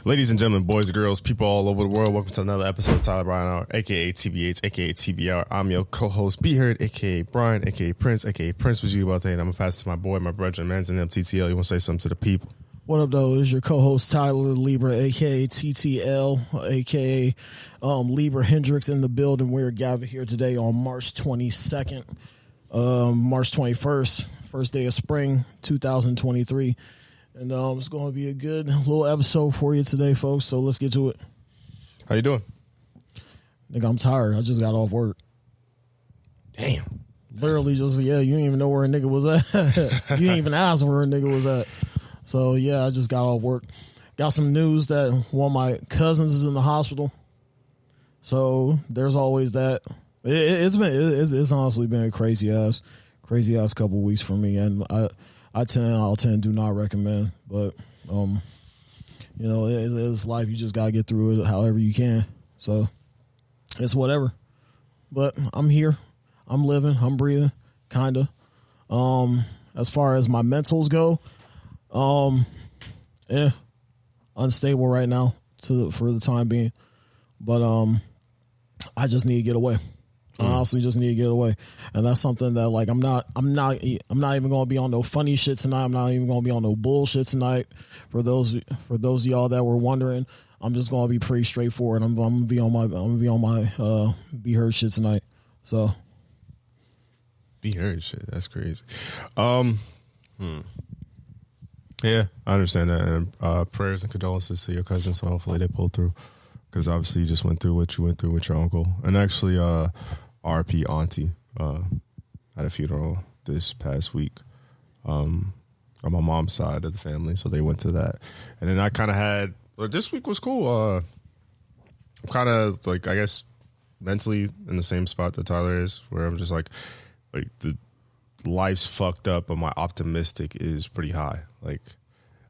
Ladies and gentlemen, boys and girls, people all over the world, welcome to another episode of Tyler Brian Hour, a.k.a. TBH, a.k.a. TBR. I'm your co-host, Be Heard, a.k.a. Brian, a.k.a. Prince, a.k.a. Prince was you about today, and I'm going to pass it to my boy, my brother, man's in MTTL. You want to say something to the people? What up, though? Is your co-host Tyler Libra, a.k.a. TTL, a.k.a. Libra Hendricks in the building. We're gathered here today on March 22nd, March 21st, first day of spring, 2023. And it's going to be a good little episode for you today, folks. So let's get to it. How you doing? Nigga, I'm tired. I just got off work. Damn. Literally just, you didn't even know where a nigga was at. You didn't even ask where a nigga was at. So, yeah, I just got off work. Got some news that one of my cousins is in the hospital. So there's always that. It's honestly been a crazy ass couple of weeks for me. And I 10 out of 10 do not recommend, but it's life. You just gotta get through it however you can. So it's whatever. But I'm here. I'm living. I'm breathing. Kinda. As far as my mentals go, unstable right now for the time being. But I just need to get away. I honestly just need to get away, and that's something that I'm not even going to be on no funny shit tonight. I'm not even going to be on no bullshit tonight. For those of y'all that were wondering, I'm just going to be pretty straightforward. I'm going to be on my Be Heard shit tonight. So Be Heard shit. That's crazy. Yeah, I understand that, and prayers and condolences to your cousin. So hopefully they pull through, because obviously you just went through what you went through with your uncle, and actually, RP auntie had a funeral this past week on my mom's side of the family, so they went to that. And then I kind of had, this week was cool. I'm kind of I guess mentally in the same spot that Tyler is, where I'm just like the life's fucked up, but my optimistic is pretty high.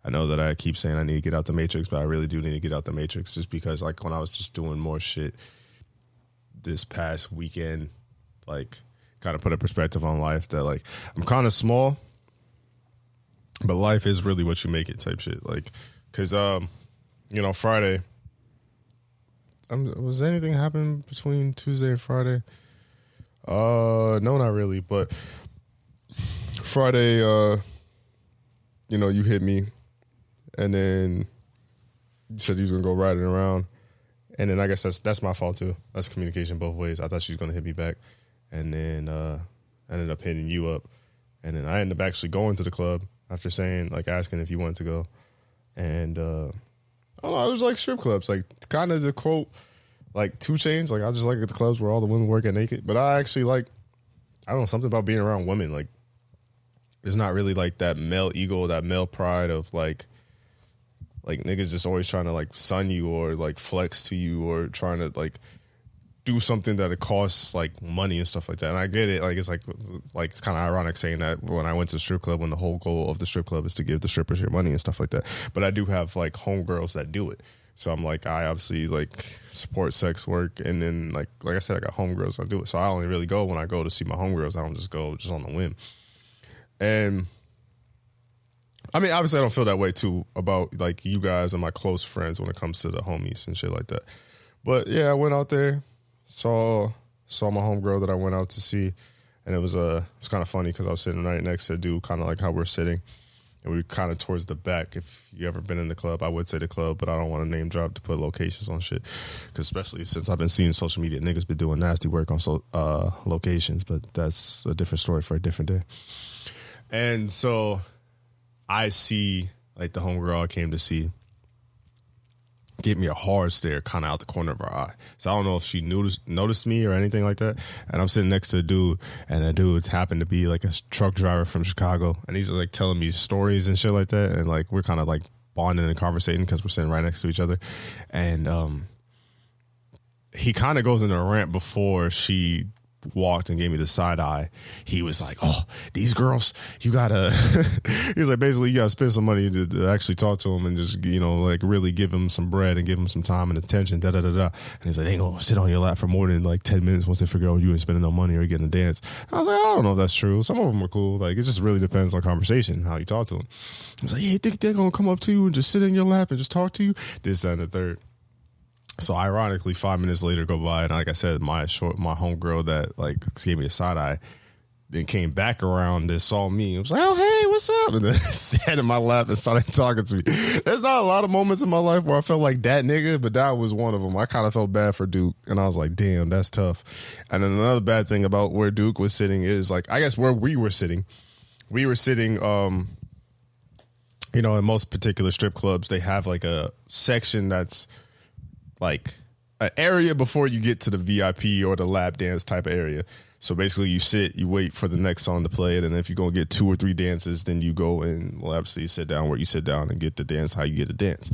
I know that I keep saying I need to get out the matrix, but I really do need to get out the matrix, just because when I was just doing more shit this past weekend, kind of put a perspective on life that I'm kind of small, but life is really what you make it type shit. Because Friday, was anything happen between Tuesday and Friday? No, not really. But Friday, you hit me, and then you said you was gonna go riding around. And then I guess that's my fault too. That's communication both ways. I thought she was going to hit me back, and then I ended up hitting you up. And then I ended up actually going to the club after saying, asking if you wanted to go. And I don't know, it was strip clubs, kind of the quote, 2 Chainz. I just at the clubs where all the women work at naked. But I actually I don't know, something about being around women. There's not really that male ego, that male pride of niggas just always trying to sun you or flex to you or trying to do something that it costs money and stuff like that. And I get it. It's it's kind of ironic saying that when I went to the strip club, when the whole goal of the strip club is to give the strippers your money and stuff like that. But I do have homegirls that do it. So I'm I obviously support sex work. And then like I said, I got homegirls that do it. So I only really go when I go to see my homegirls. I don't just go just on the whim. And I mean, obviously, I don't feel that way, too, about, you guys and my close friends when it comes to the homies and shit like that. But, yeah, I went out there, saw my homegirl that I went out to see, and it was kind of funny because I was sitting right next to a dude, kind of how we're sitting, and we were kind of towards the back. If you ever been in the club, I would say the club, but I don't want to name drop to put locations on shit, because especially since I've been seeing social media, niggas been doing nasty work on locations, but that's a different story for a different day. And so I see, the homegirl I came to see give me a hard stare kind of out the corner of her eye. So I don't know if she noticed me or anything like that. And I'm sitting next to a dude, and that dude happened to be a truck driver from Chicago. And he's telling me stories and shit like that. And we're kind of bonding and conversating because we're sitting right next to each other. And he kind of goes into a rant before she walked and gave me the side eye, he was like, "Oh, these girls, you gotta." He was like, basically, you gotta spend some money to actually talk to them and just, you know, like really give them some bread and give them some time and attention. Da da da da. And he's like, "They ain't gonna sit on your lap for more than like 10 minutes once they figure out you ain't spending no money or getting a dance." And I was like, I don't know if that's true. Some of them are cool. Like, it just really depends on conversation, how you talk to them. He's like, "Yeah, you think they're gonna come up to you and just sit in your lap and just talk to you?" This, that, and the third. So ironically, 5 minutes later go by, and like I said, my homegirl that like gave me a side eye, then came back around and saw me. I was like, "Oh, hey, what's up?" And then sat in my lap and started talking to me. There's not a lot of moments in my life where I felt like that nigga, but that was one of them. I kind of felt bad for Duke, and I was like, damn, that's tough. And then another bad thing about where Duke was sitting is like, I guess where we were sitting, you know, in most particular strip clubs, they have like a section that's like an area before you get to the VIP or the lap dance type of area. So basically you sit, you wait for the next song to play, and then if you're going to get 2 or 3 dances, then you go and, well, obviously you sit down where you sit down and get the dance how you get a dance.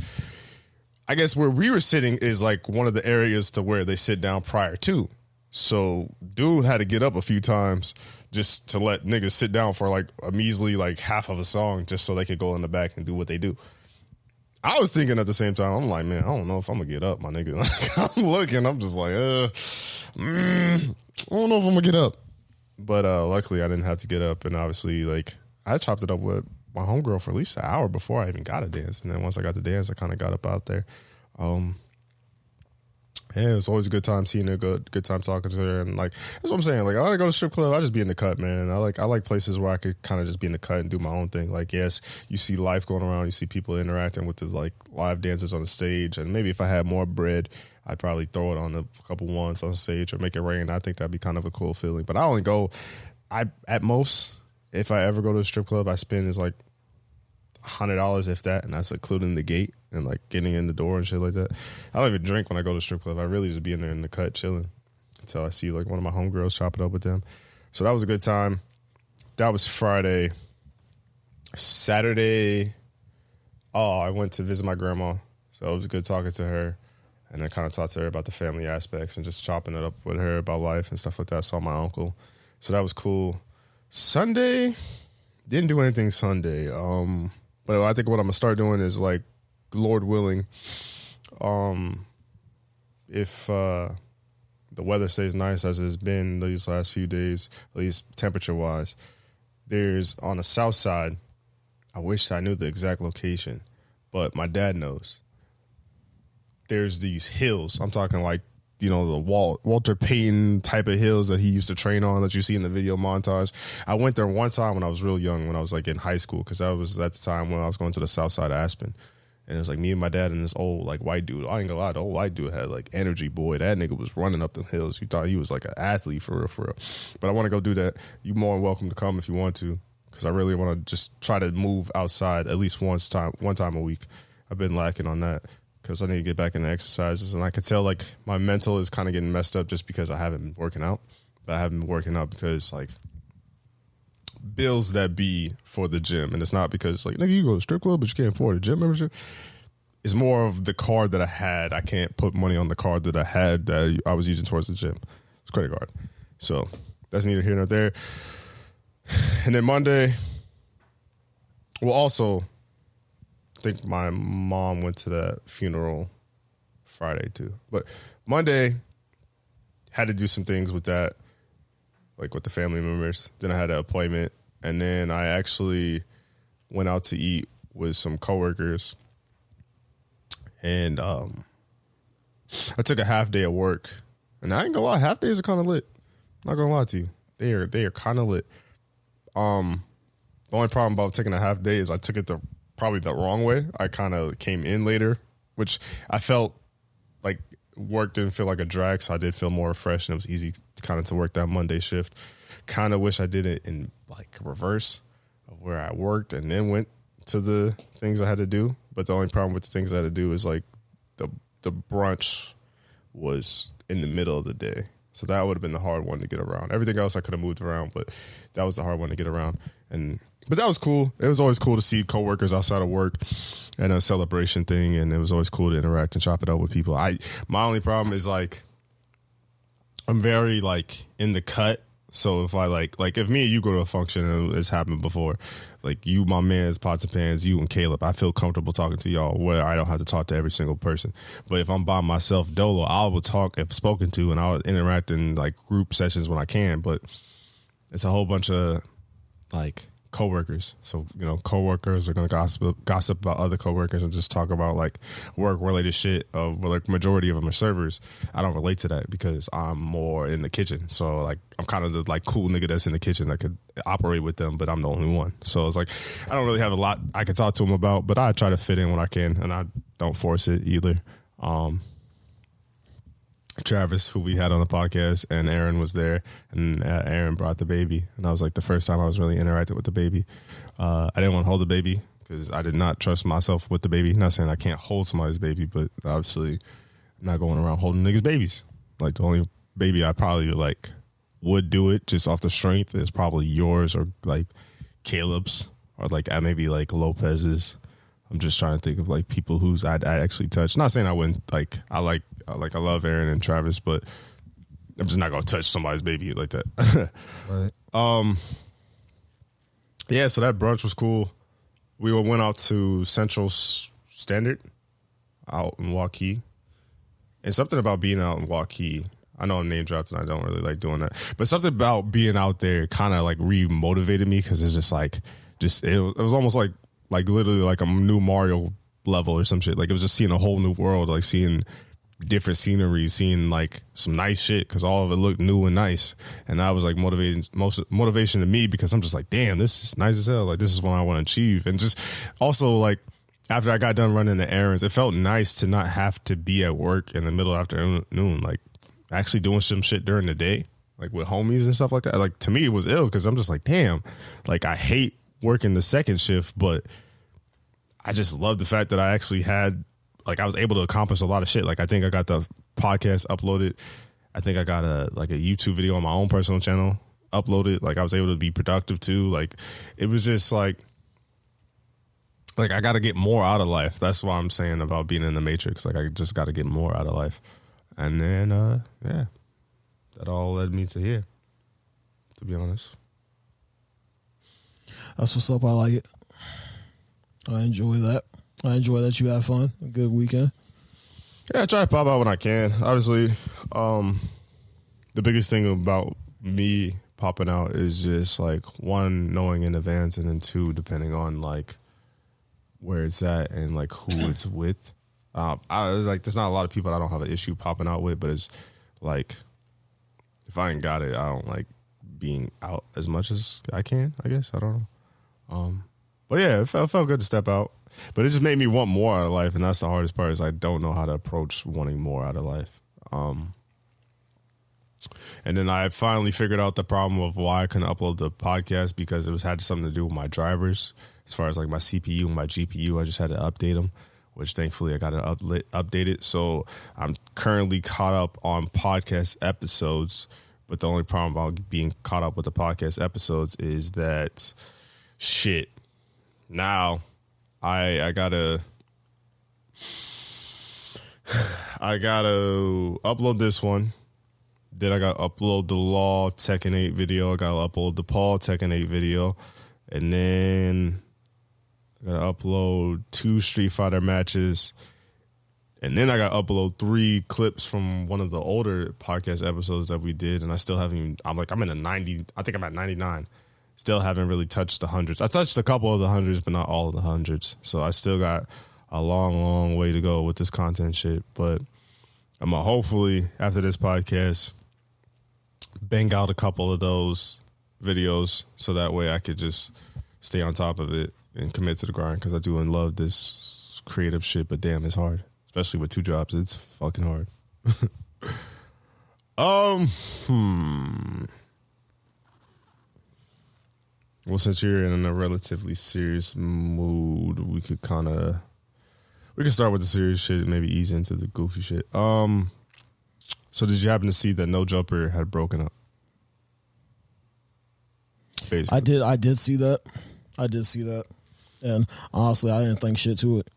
I guess where we were sitting is like one of the areas to where they sit down prior to. So dude had to get up a few times just to let niggas sit down for like a measly like half of a song just so they could go in the back and do what they do. I was thinking at the same time, I'm like, man, I don't know if I'm going to get up, my nigga. Like, I'm looking, I'm just like, I don't know if I'm going to get up. But luckily, I didn't have to get up. And obviously, like, I chopped it up with my homegirl for at least an hour before I even got a dance. And then once I got the dance, I kind of got up out there. Yeah, it was always a good time seeing her, good time talking to her, and like that's what I'm saying. Like, I want to go to strip club, I just be in the cut, man. I like places where I could kind of just be in the cut and do my own thing. Like, yes, you see life going around, you see people interacting with the like live dancers on the stage, and maybe if I had more bread, I'd probably throw it on a couple ones on stage or make it rain. I think that'd be kind of a cool feeling. But I only go, at most, if I ever go to a strip club, I spend is like $100 if that, and that's including the gate and like getting in the door and shit like that. I don't even drink when I go to strip club. I really just be in there in the cut chilling until I see like one of my homegirls chop it up with them. So that was a good time. That was Friday. Saturday, I went to visit my grandma, so it was good talking to her, and I kind of talked to her about the family aspects and just chopping it up with her about life and stuff like that. Saw my uncle, so that was cool. Sunday, didn't do anything Sunday. But I think what I'm gonna start doing is, like, Lord willing, if the weather stays nice as it's been these last few days, at least temperature wise, there's on the south side. I wish I knew the exact location, but my dad knows. There's these hills. I'm talking like, you know, the Walter Payton type of hills that he used to train on that you see in the video montage. I went there one time when I was real young, when I was like in high school, because that was at the time when I was going to the south side of Aspen. And it was like me and my dad and this old like white dude. I ain't gonna lie, the old white dude had like energy, boy. That nigga was running up the hills. You thought he was like an athlete for real. But I want to go do that. You're more than welcome to come if you want to, because I really want to just try to move outside at least one time a week. I've been lacking on that, because I need to get back into exercises. And I can tell, like, my mental is kind of getting messed up just because I haven't been working out. But I haven't been working out because, like, bills that be for the gym. And it's not because, like, nigga, you go to strip club, but you can't afford a gym membership. It's more of the card that I had. I can't put money on the card that I had that I was using towards the gym. It's credit card. So that's neither here nor there. And then Monday, well, also, I think my mom went to that funeral Friday too. But Monday, had to do some things with that, like with the family members. Then I had an appointment. And then I actually went out to eat with some coworkers. And I took a half day of work. And I ain't gonna lie, half days are kind of lit. Not gonna lie to you. They are kind of lit. The only problem about taking a half day is I took it probably the wrong way. I kind of came in later, which I felt like work didn't feel like a drag, so I did feel more refreshed, and it was easy kind of to work that Monday shift. Kind of wish I did it in like reverse of where I worked and then went to the things I had to do. But the only problem with the things I had to do is like the brunch was in the middle of the day. So that would have been the hard one to get around. Everything else I could have moved around, but that was the hard one to get around. But that was cool. It was always cool to see coworkers outside of work and a celebration thing, and it was always cool to interact and chop it up with people. My only problem is like I'm very like in the cut. So if I like if me and you go to a function and it's happened before, like you, my man's pots and pans, you and Caleb, I feel comfortable talking to y'all where I don't have to talk to every single person. But if I'm by myself dolo, I will talk if spoken to, and I'll interact in like group sessions when I can. But it's a whole bunch of like coworkers. So, you know, coworkers are going to gossip about other coworkers and just talk about like work related shit. Like majority of them are servers. I don't relate to that because I'm more in the kitchen. So like I'm kind of the like cool nigga that's in the kitchen that could operate with them, but I'm the only one. So it's like I don't really have a lot I can talk to them about, but I try to fit in when I can, and I don't force it either. Travis, who we had on the podcast, and Aaron was there, and Aaron brought the baby, and that was like the first time I was really interacted with the baby. I didn't want to hold the baby because I did not trust myself with the baby. Not saying I can't hold somebody's baby, but obviously I'm not going around holding niggas' babies. Like the only baby I probably like would do it just off the strength is probably yours or like Caleb's or like maybe like Lopez's. I'm just trying to think of like people who's I'd actually touch. Not saying I wouldn't like I love Aaron and Travis, but I'm just not gonna touch somebody's baby like that. Right. Yeah, so that brunch was cool. We went out to Central Standard out in Waukee. And something about being out in Waukee, I know I'm name dropped and I don't really like doing that, but something about being out there kind of like re-motivated me because it's just like it was almost like literally like a new Mario level or some shit. Like it was just seeing a whole new world, like seeing different scenery, seeing like some nice shit because all of it looked new and nice. And that was like motivation to me because I'm just like, damn, this is nice as hell. Like this is what I want to achieve. And just also like after I got done running the errands, it felt nice to not have to be at work in the middle of afternoon, like actually doing some shit during the day, like with homies and stuff like that. Like to me, it was ill because I'm just like, damn, like I hate working the second shift, but I just love the fact that I actually had, like, I was able to accomplish a lot of shit. Like, I think I got the podcast uploaded. I think I got a YouTube video on my own personal channel uploaded. Like, I was able to be productive too. Like, it was just like I got to get more out of life. That's why I'm saying about being in the Matrix. Like, I just got to get more out of life. And then, yeah, that all led me to here, to be honest. That's what's up. I like it. I enjoy that. I enjoy that you have fun. A good weekend. Yeah, I try to pop out when I can. Obviously, the biggest thing about me popping out is just like one, knowing in advance, and then two, depending on like where it's at and like who it's with. There's not a lot of people I don't have an issue popping out with, but it's like if I ain't got it, I don't like being out as much as I can. I guess I don't know. But yeah, it felt good to step out. But it just made me want more out of life, and that's the hardest part is I don't know how to approach wanting more out of life. And then I finally figured out the problem of why I couldn't upload the podcast because it had something to do with my drivers. As far as like my CPU and my GPU, I just had to update them, which thankfully I got it updated. So I'm currently caught up on podcast episodes. But the only problem about being caught up with the podcast episodes is that shit. Now I gotta upload this one. Then I gotta upload the Law Tekken 8 video. I gotta upload the Paul Tekken 8 video. And then I gotta upload 2 Street Fighter matches. And then I got to upload 3 clips from one of the older podcast episodes that we did. And I still haven't even, I'm in a 90, I think I'm at 99. Still haven't really touched the hundreds. I touched a couple of the hundreds, but not all of the hundreds. So I still got a long, long way to go with this content shit. But I'm going to hopefully, after this podcast, bang out a couple of those videos so that way I could just stay on top of it and commit to the grind because I do love this creative shit, but damn, it's hard. Especially with 2 jobs, it's fucking hard. Well, since you're in a relatively serious mood, we could start with the serious shit and maybe ease into the goofy shit. So did you happen to see that No Jumper had broken up? Basically. I did see that. And honestly, I didn't think shit to it.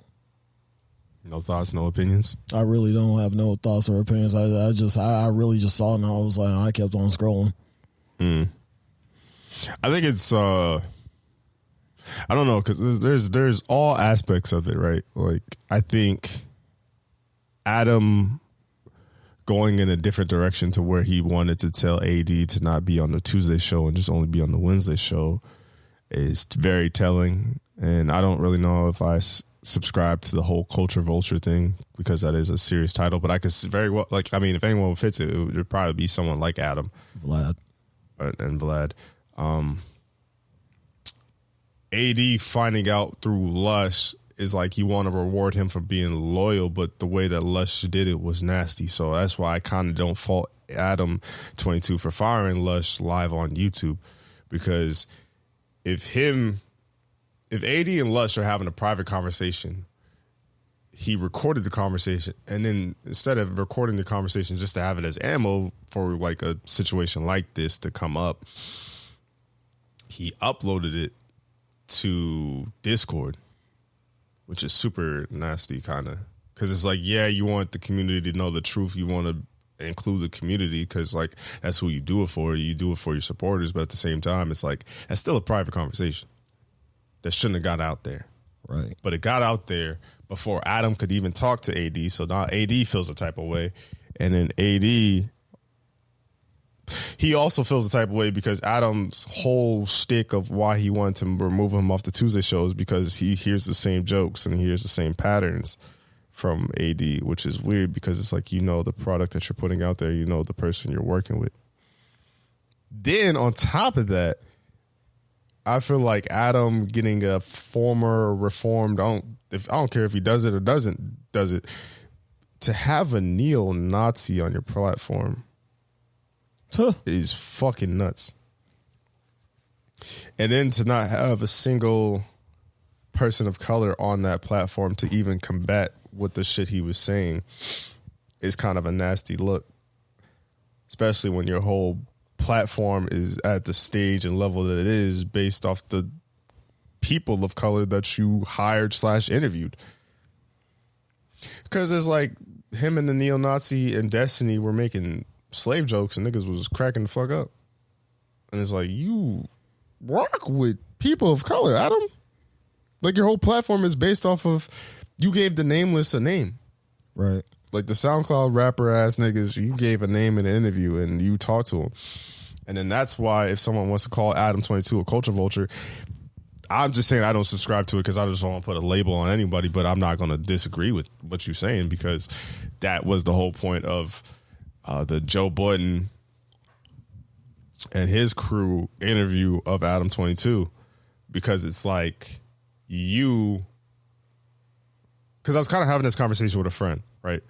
No thoughts, no opinions? I really don't have no thoughts or opinions. I really just saw it and I was like, I kept on scrolling. I think it's I don't know, because there's all aspects of it, right? Like, I think Adam going in a different direction to where he wanted to tell AD to not be on the Tuesday show and just only be on the Wednesday show is very telling. And I don't really know if I subscribe to the whole culture vulture thing, because that is a serious title, but I could very well, like, I mean, if anyone fits it, it would probably be someone like Adam. Vlad. And Vlad. AD finding out through Lush is like, you want to reward him for being loyal, but the way that Lush did it was nasty. So that's why I kind of don't fault Adam 22 for firing Lush live on YouTube, because if AD and Lush are having a private conversation, he recorded the conversation, and then instead of recording the conversation just to have it as ammo for like a situation like this to come up, he uploaded it to Discord, which is super nasty, kind of, because it's like, yeah, you want the community to know the truth, you want to include the community, because like that's who you do it for. You do it for your supporters, but at the same time, it's like that's still a private conversation that shouldn't have got out there. Right. But it got out there before Adam could even talk to AD. So now AD feels a type of way. And then AD, he also feels the type of way because Adam's whole shtick of why he wanted to remove him off the Tuesday shows because he hears the same jokes and he hears the same patterns from AD, which is weird because it's like, you know, the product that you're putting out there, you know, the person you're working with. Then on top of that, I feel like Adam getting a former reformed, I don't care if he does it or does it, to have a neo-Nazi on your platform is fucking nuts. And then to not have a single person of color on that platform to even combat what the shit he was saying is kind of a nasty look, especially when your whole platform is at the stage and level that it is based off the people of color that you hired / interviewed. Because it's like him and the neo-Nazi and Destiny were making slave jokes and niggas was cracking the fuck up. And it's like, you rock with people of color, Adam. Like, your whole platform is based off of, you gave the nameless a name. Right. Like the SoundCloud rapper ass niggas, you gave a name in an interview and you talked to them. And then that's why if someone wants to call Adam 22 a culture vulture, I'm just saying I don't subscribe to it because I just don't want to put a label on anybody, but I'm not going to disagree with what you're saying because that was the whole point of the Joe Budden and his crew interview of Adam 22, because it's like because I was kind of having this conversation with a friend, right?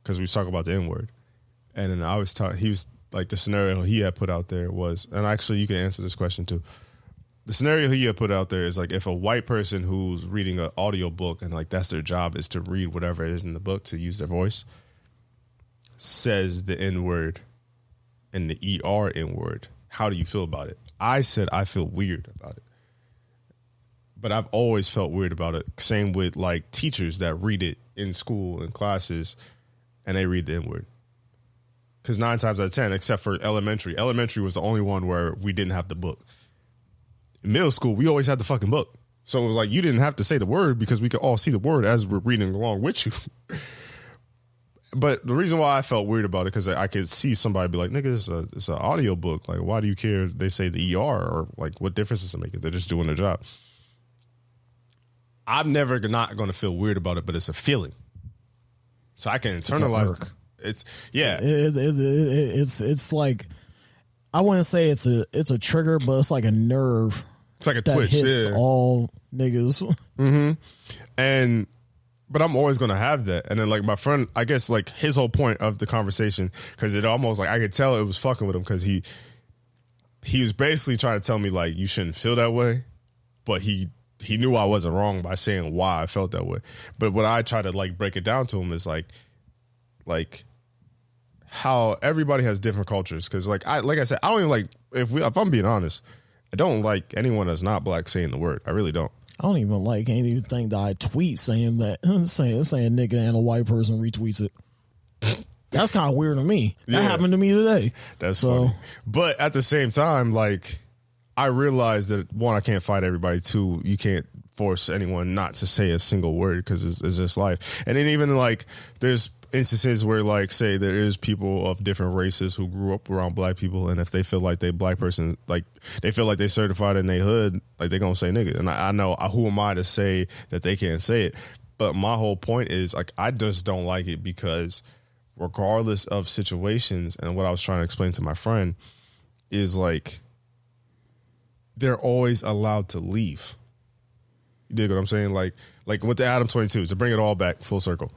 Because we was talking about the N-word. And then I was he was like, the scenario he had put out there was, and actually you can answer this question too. The scenario he had put out there is like, if a white person who's reading an audio book and like that's their job is to read whatever it is in the book to use their voice, says the N-word and the ER N-word, how do you feel about it? I said I feel weird about it. But I've always felt weird about it. Same with like teachers that read it in school and classes and they read the N-word. Because 9 times out of 10, except for elementary was the only one where we didn't have the book. In middle school, we always had the fucking book. So it was like, you didn't have to say the word because we could all see the word as we're reading along with you. But the reason why I felt weird about it, because I could see somebody be like, nigga, it's an audio book. Like, why do you care if they say the ER? Or like, what difference does it make? They're just doing their job. I'm never not going to feel weird about it, but it's a feeling. So I can internalize it. It's it's like, I wouldn't say it's a trigger, but it's like a nerve. It's like a that twitch. Hits yeah. all niggas. Mm-hmm. But I'm always going to have that. And then like my friend, I guess like his whole point of the conversation, because it almost like I could tell it was fucking with him, because he was basically trying to tell me like, you shouldn't feel that way. But he knew I wasn't wrong by saying why I felt that way. But what I try to like break it down to him is like how everybody has different cultures. Because like I said, I don't even like, if I'm being honest, I don't like anyone that's not black saying the word. I really don't. I don't even like anything that I tweet saying saying nigga and a white person retweets it. That's kind of weird to me. That happened to me today. That's funny. But at the same time, like, I realize that, one, I can't fight everybody. Two, you can't force anyone not to say a single word because it's just life. And then even, like, there's instances where, like, say there is people of different races who grew up around black people, and if they feel like they black person, like, they feel like they certified in their hood, like, they gonna say nigga. And I know, who am I to say that they can't say it? But my whole point is, like, I just don't like it because regardless of situations, and what I was trying to explain to my friend is, like, they're always allowed to leave. You dig what I'm saying? Like with the Adam 22, to bring it all back full circle.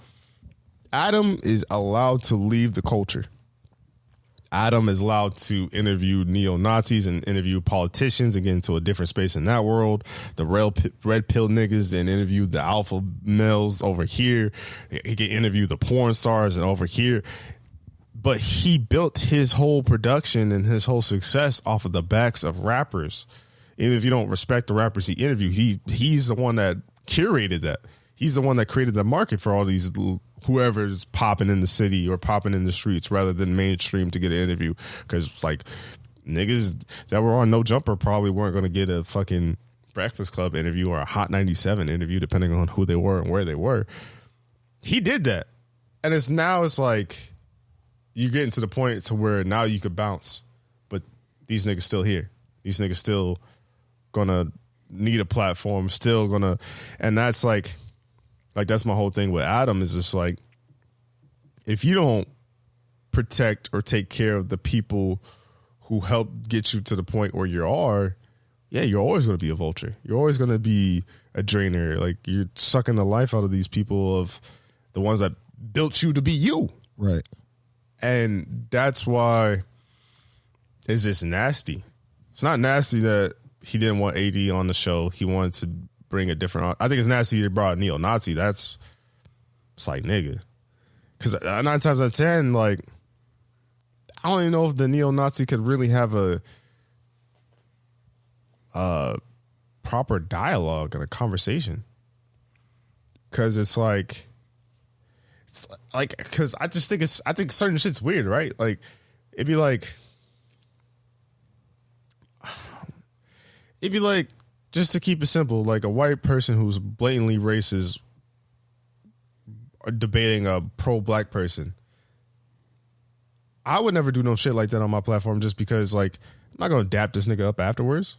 Adam is allowed to leave the culture. Adam is allowed to interview neo-Nazis and interview politicians and get into a different space in that world. The red pill niggas and interview the alpha males over here. He can interview the porn stars and over here. But he built his whole production and his whole success off of the backs of rappers. Even if you don't respect the rappers he interviewed, he's the one that curated that. He's the one that created the market for all these whoever's popping in the city or popping in the streets rather than mainstream to get an interview. Because, like, niggas that were on No Jumper probably weren't going to get a fucking Breakfast Club interview or a Hot 97 interview, depending on who they were and where they were. He did that. And it's like you getting to the point to where now you could bounce. But these niggas still here. These niggas still gonna need a platform, still gonna, and that's like that's my whole thing with Adam is just like, if you don't protect or take care of the people who helped get you to the point where you are, you're always going to be a vulture. You're always going to be a drainer. Like, you're sucking the life out of these people, of the ones that built you to be you. Right. And that's why it's just nasty. It's not nasty that he didn't want AD on the show. He wanted to bring a different. I think it's nasty he brought a neo-Nazi. It's like, nigga. Because 9 times out of 10, like, I don't even know if the neo-Nazi could really have a proper dialogue and a conversation. Because it's like, because I think certain shit's weird, right? Like, it'd be like, just to keep it simple, like a white person who's blatantly racist debating a pro-black person. I would never do no shit like that on my platform just because, like, I'm not going to dap this nigga up afterwards.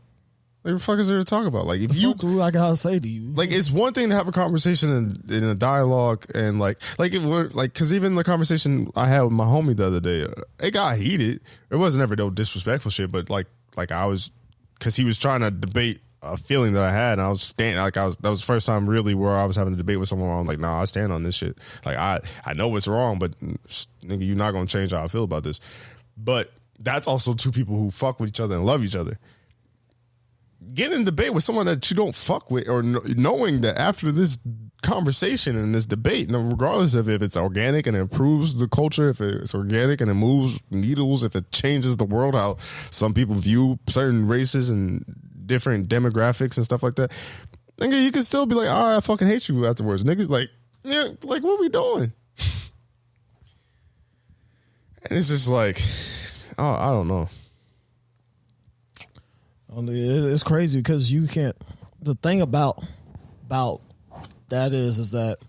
Like, what the fuck is there to talk about? Like, if you... What I gotta say to you? Like, it's one thing to have a conversation in a dialogue and, because even the conversation I had with my homie the other day, it got heated. It wasn't ever no disrespectful shit, but, like I was... Because he was trying to debate a feeling that I had, and I was standing, that was the first time really where I was having a debate with someone where I'm like, nah, I stand on this shit. Like, I know it's wrong, but nigga, you're not going to change how I feel about this. But that's also two people who fuck with each other and love each other. Getting in a debate with someone that you don't fuck with, or knowing that after this conversation and this debate, regardless of if it's organic and it improves the culture, if it's organic and it moves needles, if it changes the world, how some people view certain races and different demographics and stuff like that, nigga, you can still be like, I fucking hate you afterwards. Nigga, like, yeah, like, what are we doing? And it's just like, I don't know. It's crazy because you can't. The thing about that is that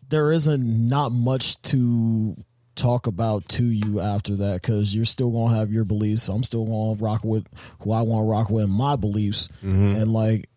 there isn't not much to talk about to you after that, because you're still gonna have your beliefs. I'm still gonna rock with who I want to rock with, my beliefs, and like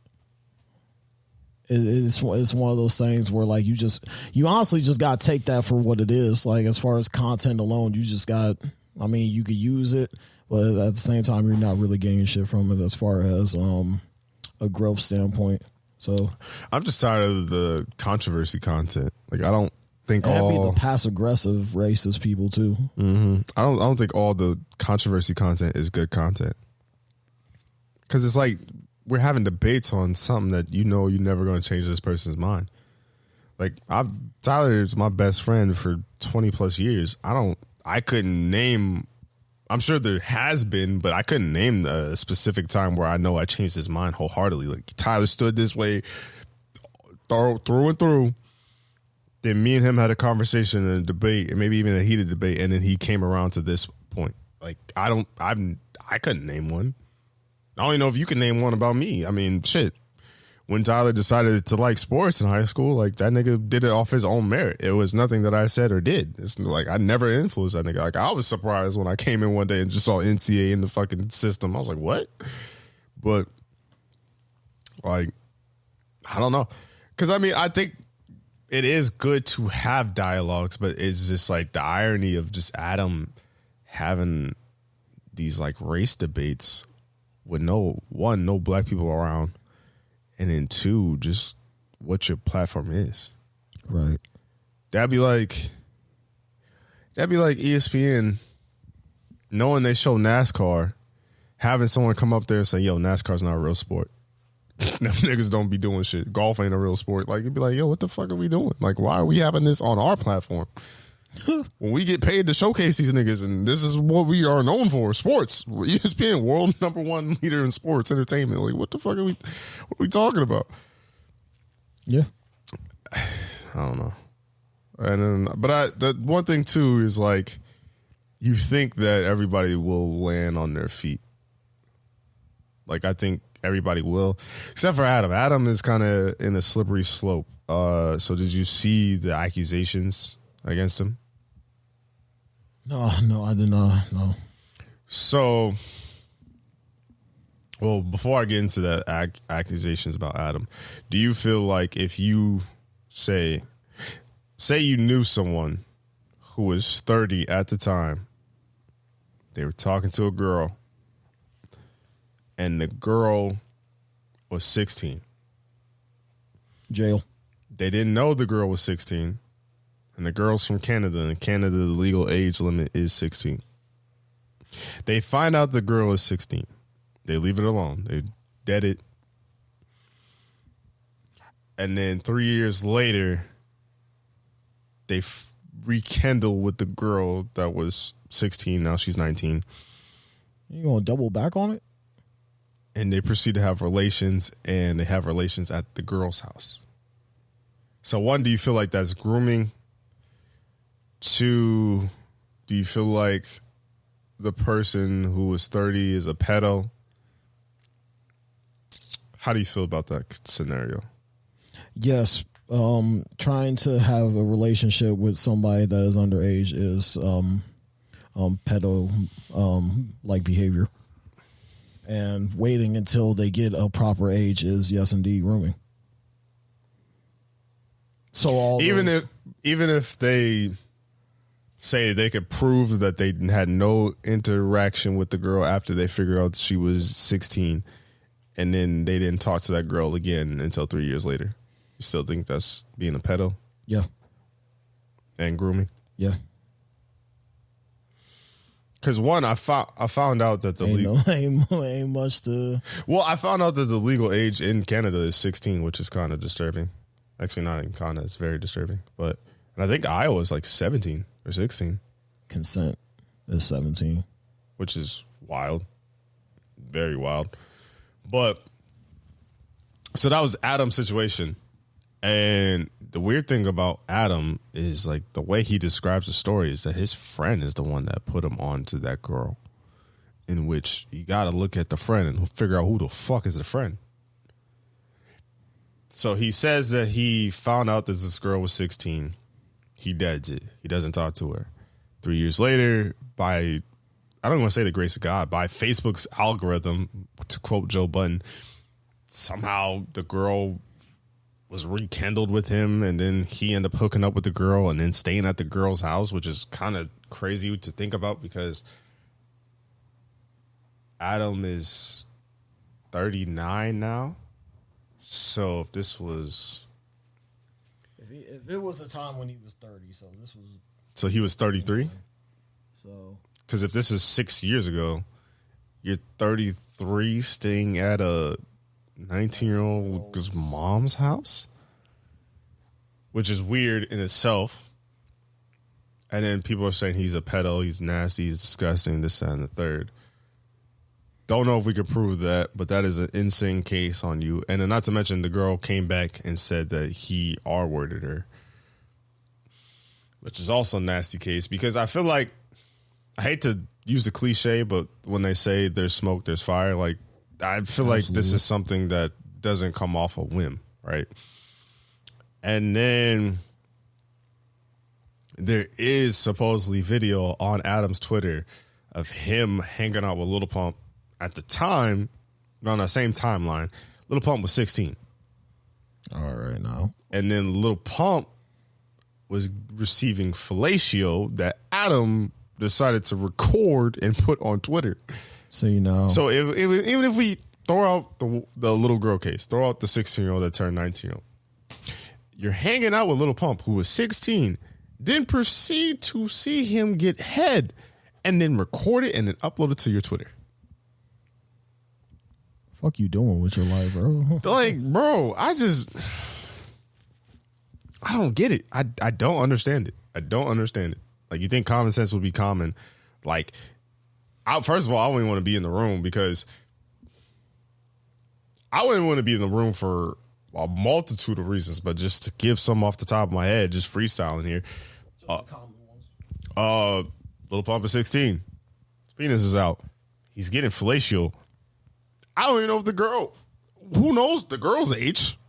it's one of those things where like you honestly just gotta take that for what it is. Like, as far as content alone, you just got. I mean, you could use it, but at the same time, you're not really gaining shit from it as far as a growth standpoint. So I'm just tired of the controversy content. Like, I don't think all be the passive aggressive racist people too. I don't think all the controversy content is good content, because it's like we're having debates on something that you're never going to change this person's mind. Like, Tyler's my best friend for 20 plus years. I couldn't name I'm sure there has been, but I couldn't name a specific time where I know I changed his mind wholeheartedly. Like, Tyler stood this way through and through. Then me and him had a conversation and a debate, and maybe even a heated debate, and then he came around to this point. Like, I couldn't name one. I don't even know if you can name one about me. I mean, shit. When Tyler decided to like sports in high school, like, that nigga did it off his own merit. It was nothing that I said or did. It's like, I never influenced that nigga. Like, I was surprised when I came in one day and just saw NCAA in the fucking system. I was like, what? But, like, I don't know. Because, I mean, I think it is good to have dialogues, but it's just like the irony of just Adam having these like race debates with no black people around, and then two, just what your platform is. Right. That'd be like ESPN knowing they show NASCAR, having someone come up there and say, yo, NASCAR's not a real sport. Them niggas don't be doing shit. Golf ain't a real sport. Like, you'd be like, yo, what the fuck are we doing? Like, why are we having this on our platform? When we get paid to showcase these niggas, and this is what we are known for, sports. ESPN, world #1 leader in sports entertainment. Like, what the fuck are we talking about? Yeah. I don't know. And then, but the one thing too is like, you think that everybody will land on their feet. Like, I think everybody will, except for Adam. Adam is kind of in a slippery slope. So did you see the accusations against him? No, I did not. No. So, well, before I get into the accusations about Adam, do you feel like if you say you knew someone who was 30 at the time, they were talking to a girl, and the girl was 16. Jail. They didn't know the girl was 16. And the girl's from Canada. And in Canada, the legal age limit is 16. They find out the girl is 16. They leave it alone. They dead it. And then 3 years later, they rekindle with the girl that was 16. Now she's 19. You gonna double back on it? And they proceed to have relations, and they have relations at the girl's house. So one, do you feel like that's grooming? Two, do you feel like the person who was 30 is a pedo? How do you feel about that scenario? Yes. Trying to have a relationship with somebody that is underage is pedo like behavior. And waiting until they get a proper age is, yes, indeed, grooming. So even if they say they could prove that they had no interaction with the girl after they figured out she was 16, and then they didn't talk to that girl again until 3 years later, you still think that's being a pedo? Yeah. And grooming? Yeah. Because one, I found out that ain't much to. Well, I found out that the legal age in Canada is 16, which is kind of disturbing. Actually, not in Canada; it's very disturbing. And I think Iowa is like 17 or 16. Consent is 17, which is wild, very wild. But so that was Adam's situation, and the weird thing about Adam is like the way he describes the story is that his friend is the one that put him on to that girl, in which you got to look at the friend and figure out who the fuck is the friend. So he says that he found out that this girl was 16. He deads it. He doesn't talk to her. 3 years later, I don't want to say the grace of God, by Facebook's algorithm, to quote Joe Budden, somehow the girl was rekindled with him, and then he ended up hooking up with the girl and then staying at the girl's house, which is kind of crazy to think about because Adam is 39 now. So if this was... If it was a time when he was 30, so this was... So he was 33? So... Because if this is 6 years ago, you're 33 staying at a 19-year-old's mom's house? Which is weird in itself. And then people are saying he's a pedo, he's nasty, he's disgusting, this, that, and the third. Don't know if we could prove that, but that is an insane case on you. And then not to mention the girl came back and said that he R-worded her, which is also a nasty case because I feel like, I hate to use the cliche, but when they say there's smoke, there's fire, like I feel like this is something that doesn't come off a whim, right? And then there is supposedly video on Adam's Twitter of him hanging out with Lil Pump at the time, on the same timeline. Lil Pump was 16. All right, now. And then Lil Pump was receiving fellatio that Adam decided to record and put on Twitter. So, you know. So even if we throw out the little girl case, throw out the 16-year-old that turned 19-year-old, you're hanging out with Lil Pump, who was 16, then proceed to see him get head and then record it and then upload it to your Twitter. Fuck you doing with your life, bro? Like, bro, I don't get it. I don't understand it. I don't understand it. Like, you think common sense would be common? Like, first of all, I wouldn't want to be in the room because I wouldn't want to be in the room for a multitude of reasons, but just to give some off the top of my head, just freestyling here. Lil Pump is 16. His penis is out. He's getting fellatio. I don't even know if the girl, who knows the girl's age?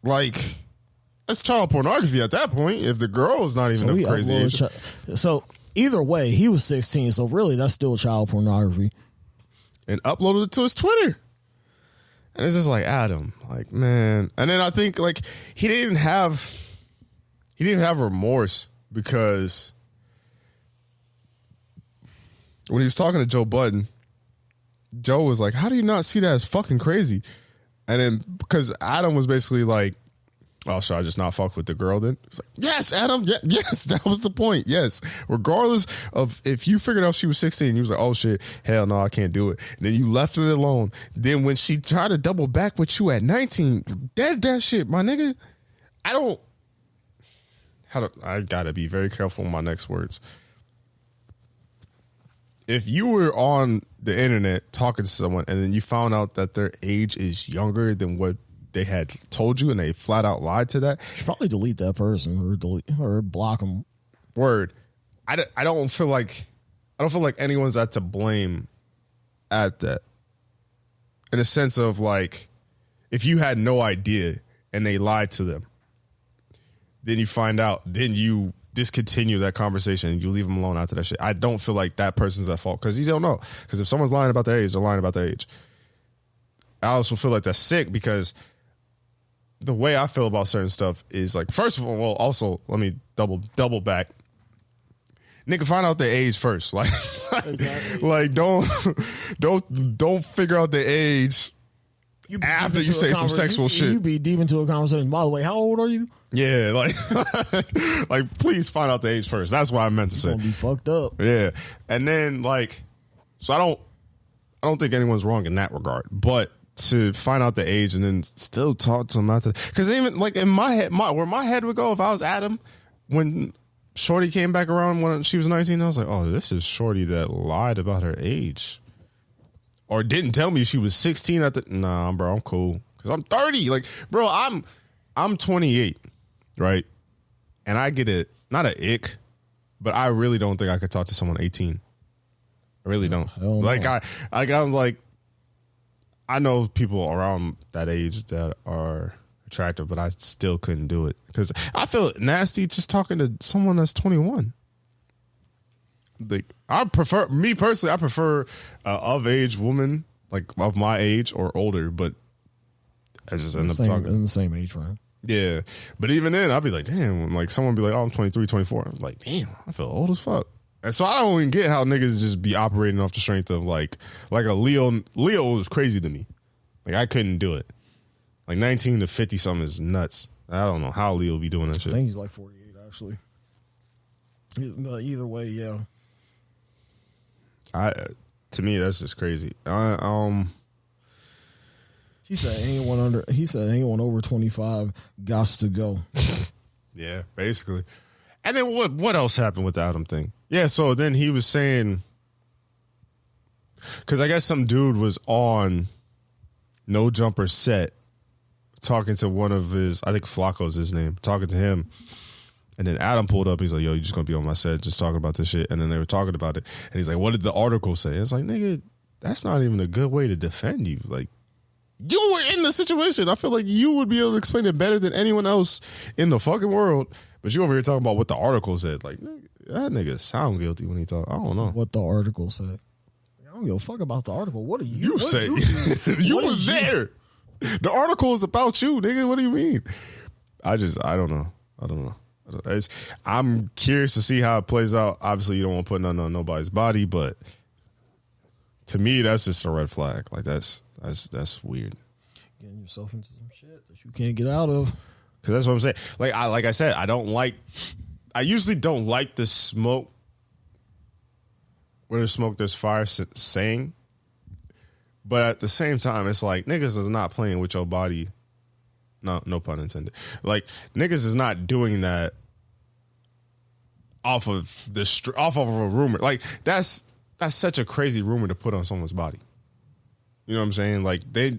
Like, that's child pornography at that point. If the girl is not even of crazy age. So either way, he was 16. So really, that's still child pornography. And uploaded it to his Twitter. And it's just like, Adam, like, man. And then I think like he didn't have remorse because when he was talking to Joe Budden, Joe was like, how do you not see that as fucking crazy? And then because Adam was basically like, oh, should I just not fuck with the girl then? It's like, yes, Adam. Yeah, yes, that was the point. Yes. Regardless of if you figured out she was 16, you was like, oh shit, hell no, I can't do it. And then you left it alone. Then when she tried to double back with you at 19, that shit, my nigga, I gotta be very careful with my next words. If you were on the internet talking to someone and then you found out that their age is younger than what they had told you and they flat out lied to that, you should probably delete that person or block them. Word. I don't feel like anyone's at to blame at that. In a sense of like, if you had no idea and they lied to them, then you find out, then you discontinue that conversation and you leave them alone after that shit. I don't feel like that person's at fault because you don't know. Because if someone's lying about their age, they're lying about their age. I also feel like that's sick because the way I feel about certain stuff is like, first of all, well, also let me double back. Nigga, find out their age first. Like, exactly. Like don't figure out their age after you say some sexual shit. You be deep into a conversation. By the way, how old are you? Yeah, like please find out the age first. That's what I meant to say. Gonna be fucked up. Yeah, and then like, so I don't think anyone's wrong in that regard. But to find out the age and then still talk to them after, because even like in my head, where my head would go if I was Adam, when Shorty came back around when she was 19, I was like, oh, this is Shorty that lied about her age, or didn't tell me she was 16 at the. Nah, bro, I'm cool because I'm 30. Like, bro, I'm 28. Right, and I get it, not an ick, but I really don't think I could talk to someone 18. I really don't. Like I was like, I know people around that age that are attractive, but I still couldn't do it because I feel nasty just talking to someone that's 21. Like I prefer of age woman, like of my age or older, but I just end up talking in the same age range. Yeah, but even then, I'd be like, damn, like someone be like, oh, I'm 23, 24. I'm like, damn, I feel old as fuck. And so I don't even get how niggas just be operating off the strength of like a Leo. Leo was crazy to me. Like I couldn't do it. Like 19 to 50 something is nuts. I don't know how Leo be doing that shit. I think he's like 48 actually. Either way, yeah. To me, that's just crazy. He said anyone over 25 gots to go. Yeah, basically. And then what else happened with the Adam thing? Yeah, so then he was saying, because I guess some dude was on No Jumper set talking to one of his, I think Flacco's his name, talking to him. And then Adam pulled up. He's like, yo, you just going to be on my set just talking about this shit. And then they were talking about it. And he's like, what did the article say? It's like, nigga, that's not even a good way to defend you. Like, you were in the situation. I feel like you would be able to explain it better than anyone else in the fucking world. But you over here talking about what the article said. Like, that nigga sound guilty when he talk. I don't know. What the article said. I don't give a fuck about the article. What are you? You say. You was there. The article is about you, nigga. What do you mean? I don't know. I'm curious to see how it plays out. Obviously, you don't want to put nothing on nobody's body, but to me, that's just a red flag. Like, that's weird. Getting yourself into some shit that you can't get out of. Because that's what I'm saying. Like I said, I usually don't like the smoke. Where there's smoke, there's fire saying. But at the same time, it's like, niggas is not playing with your body. No pun intended. Like, niggas is not doing that off of a rumor. Like, that's such a crazy rumor to put on someone's body. You know what I'm saying? Like, they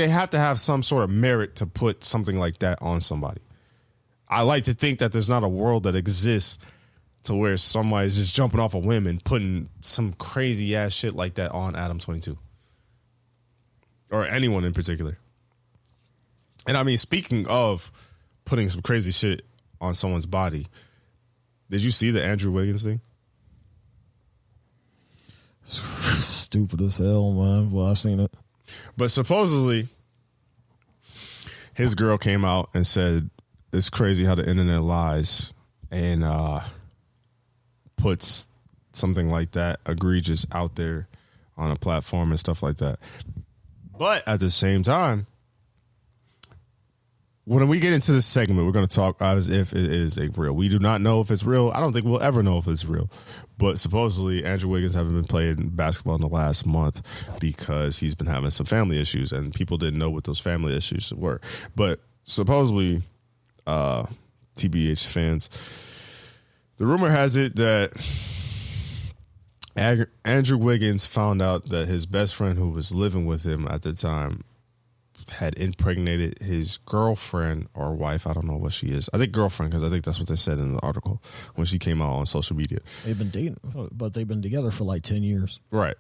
have to have some sort of merit to put something like that on somebody. I like to think that there's not a world that exists to where somebody's just jumping off a whim and putting some crazy ass shit like that on Adam 22. Or anyone in particular. And I mean, speaking of putting some crazy shit on someone's body, did you see the Andrew Wiggins thing? Stupid as hell, man. Well, I've seen it. But supposedly, his girl came out and said, it's crazy how the internet lies and puts something like that egregious out there on a platform and stuff like that. But at the same time, when we get into this segment, we're going to talk as if it is real. We do not know if it's real. I don't think we'll ever know if it's real. But supposedly, Andrew Wiggins hasn't been playing basketball in the last month because he's been having some family issues, and people didn't know what those family issues were. But supposedly, TBH fans, the rumor has it that Andrew Wiggins found out that his best friend who was living with him at the time had impregnated his girlfriend or wife. I don't know what she is. I think girlfriend, because I think that's what they said in the article when she came out on social media. They've been dating, but they've been together for like 10 years. Right.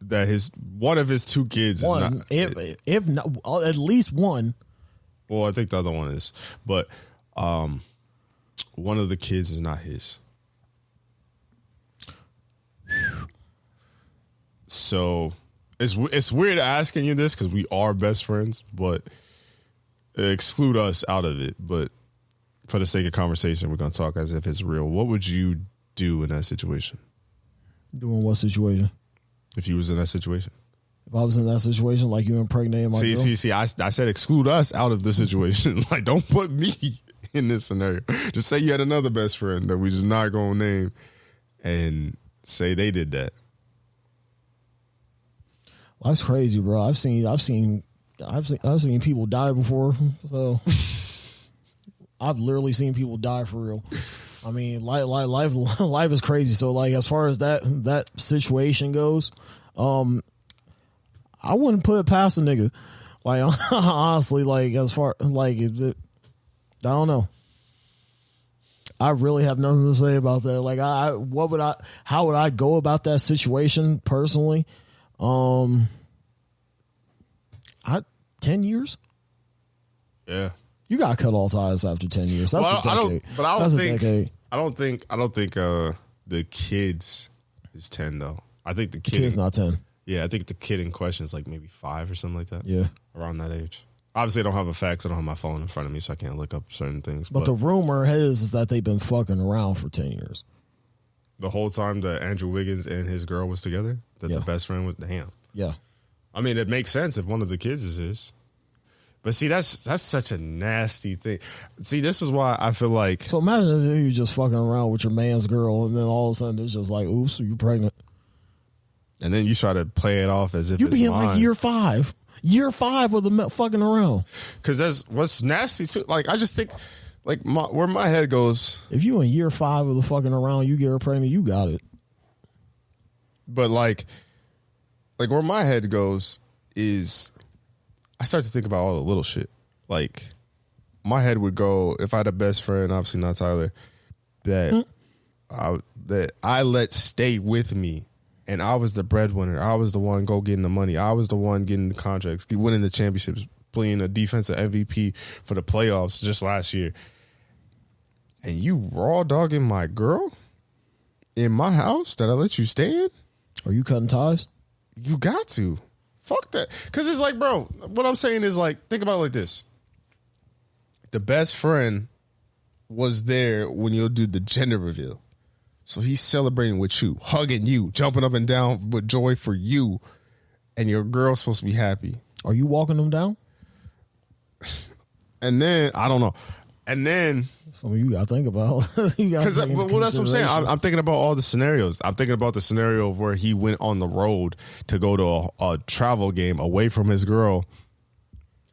That one of his two kids is not. If not, at least one. Well, I think the other one is. But one of the kids is not his. So it's weird asking you this because we are best friends, but exclude us out of it. But for the sake of conversation, we're going to talk as if it's real. What would you do in that situation? Doing what situation? If you was in that situation. If I was in that situation, like you impregnated my girl? See, I said exclude us out of the situation. Like, don't put me in this scenario. Just say you had another best friend that we just not going to name and say they did that. Life's crazy, bro. I've seen people die before, so I've literally seen people die for real. I mean, life is crazy. So, like, as far as that situation goes, I wouldn't put it past a nigga. Like, honestly, like, as far like, I don't know. I really have nothing to say about that. Like, how would I go about that situation personally? 10 years? Yeah. You got to cut all ties after 10 years. That's a decade. I don't think the kids is 10 though. I think the kid's not 10. Yeah, I think the kid in question is like maybe 5 or something like that. Yeah. Around that age. Obviously, I don't have the facts. I don't have my phone in front of me, so I can't look up certain things. But the rumor is that they've been fucking around for 10 years. The whole time that Andrew Wiggins and his girl was together? That the best friend was? Damn. Yeah. I mean, it makes sense if one of the kids is his. But see, that's such a nasty thing. See, this is why I feel like... So imagine if you're just fucking around with your man's girl and then all of a sudden it's just like, oops, you're pregnant. And then you try to play it off as if you be in like year 5. Year 5 of the fucking around. Because that's what's nasty too. Like, I just think like where my head goes. If you in year 5 of the fucking around, you get her pregnant, you got it. But like where my head goes is I start to think about all the little shit. Like my head would go if I had a best friend, obviously not Tyler, that I let stay with me, and I was the breadwinner. I was the one go getting the money. I was the one getting the contracts, winning the championships, playing a defensive MVP for the playoffs just last year. And you raw dogging my girl in my house that I let you stay in? Are you cutting ties? You got to. Fuck that. Because it's like, bro, what I'm saying is like, think about it like this. The best friend was there when you'll do the gender reveal. So he's celebrating with you, hugging you, jumping up and down with joy for you. And your girl's supposed to be happy. Are you walking them down? And then, I don't know. And then... Something you got to think about. Because that's what I'm saying. I'm thinking about all the scenarios. I'm thinking about the scenario where he went on the road to go to a travel game away from his girl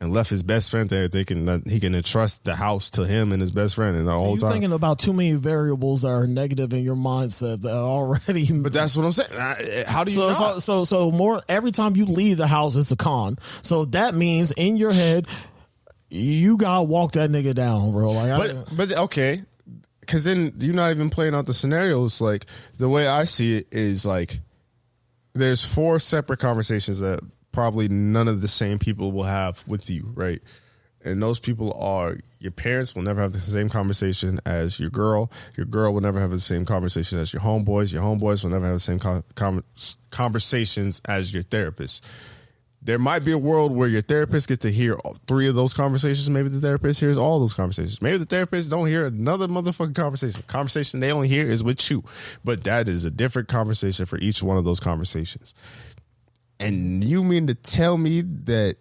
and left his best friend there thinking that he can entrust the house to him and his best friend. And the whole time. You're thinking about too many variables that are negative in your mindset that are already. But that's what I'm saying. How do you not? So more every time you leave the house, it's a con. So that means in your head, you gotta walk that nigga down, bro. Like, but okay, because then you're not even playing out the scenarios. Like the way I see it is like there's 4 separate conversations that probably none of the same people will have with you, right? And those people are your parents will never have the same conversation as your girl. Your girl will never have the same conversation as your homeboys. Your homeboys will never have the same conversations as your therapist. There might be a world where your therapist gets to hear 3 of those conversations. Maybe the therapist hears all those conversations. Maybe the therapist don't hear another motherfucking conversation. Conversation they only hear is with you. But that is a different conversation for each one of those conversations. And you mean to tell me that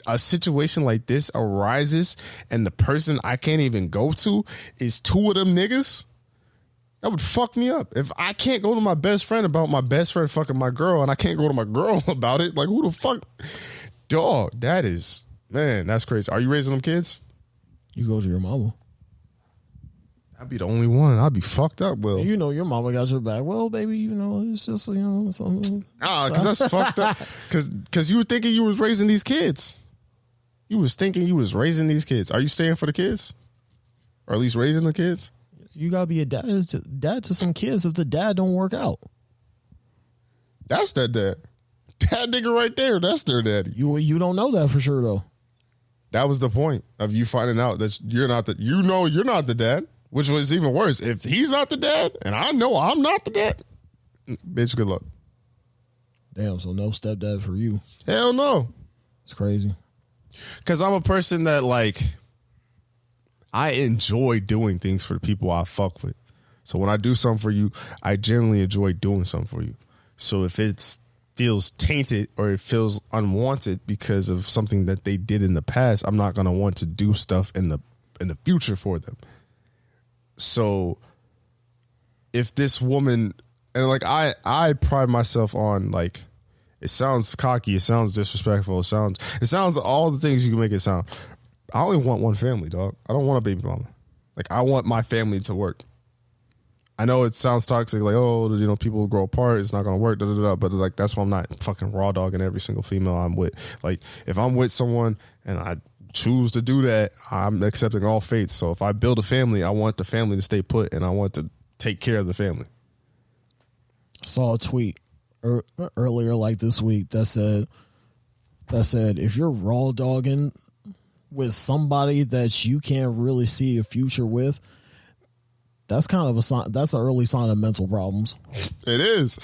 a situation like this arises and the person I can't even go to is 2 of them niggas? That would fuck me up. If I can't go to my best friend about my best friend fucking my girl and I can't go to my girl about it, like who the fuck? Dog, that is, man, that's crazy. Are you raising them kids? You go to your mama. I'd be the only one. I'd be fucked up, Will. You know your mama got your back. Well, baby, you know, it's just, you know, something. Because that's fucked up. Because you were thinking you was raising these kids. You was thinking you was raising these kids. Are you staying for the kids? Or at least raising the kids? You gotta be a dad to some kids if the dad don't work out. That's that dad. That nigga right there, that's their daddy. You don't know that for sure though. That was the point of you finding out that you're not you're not the dad, which was even worse. If he's not the dad and I know I'm not the dad, bitch, good luck. Damn, so no stepdad for you. Hell no. It's crazy. Because I'm a person that like I enjoy doing things for the people I fuck with. So when I do something for you, I generally enjoy doing something for you. So if it feels tainted or it feels unwanted because of something that they did in the past, I'm not going to want to do stuff in the future for them. So if this woman, and like I pride myself on, like, it sounds cocky, it sounds disrespectful, it sounds all the things you can make it sound. I only want one family, dog. I don't want a baby mama. Like, I want my family to work. I know it sounds toxic, like, oh, you know, people grow apart, it's not going to work, but like, that's why I'm not fucking raw dogging every single female I'm with. Like, if I'm with someone and I choose to do that, I'm accepting all fates. So if I build a family, I want the family to stay put and I want to take care of the family. I saw a tweet earlier, like this week, that said, if you're raw dogging with somebody that you can't really see a future with, that's kind of a sign. That's an early sign of mental problems. It is,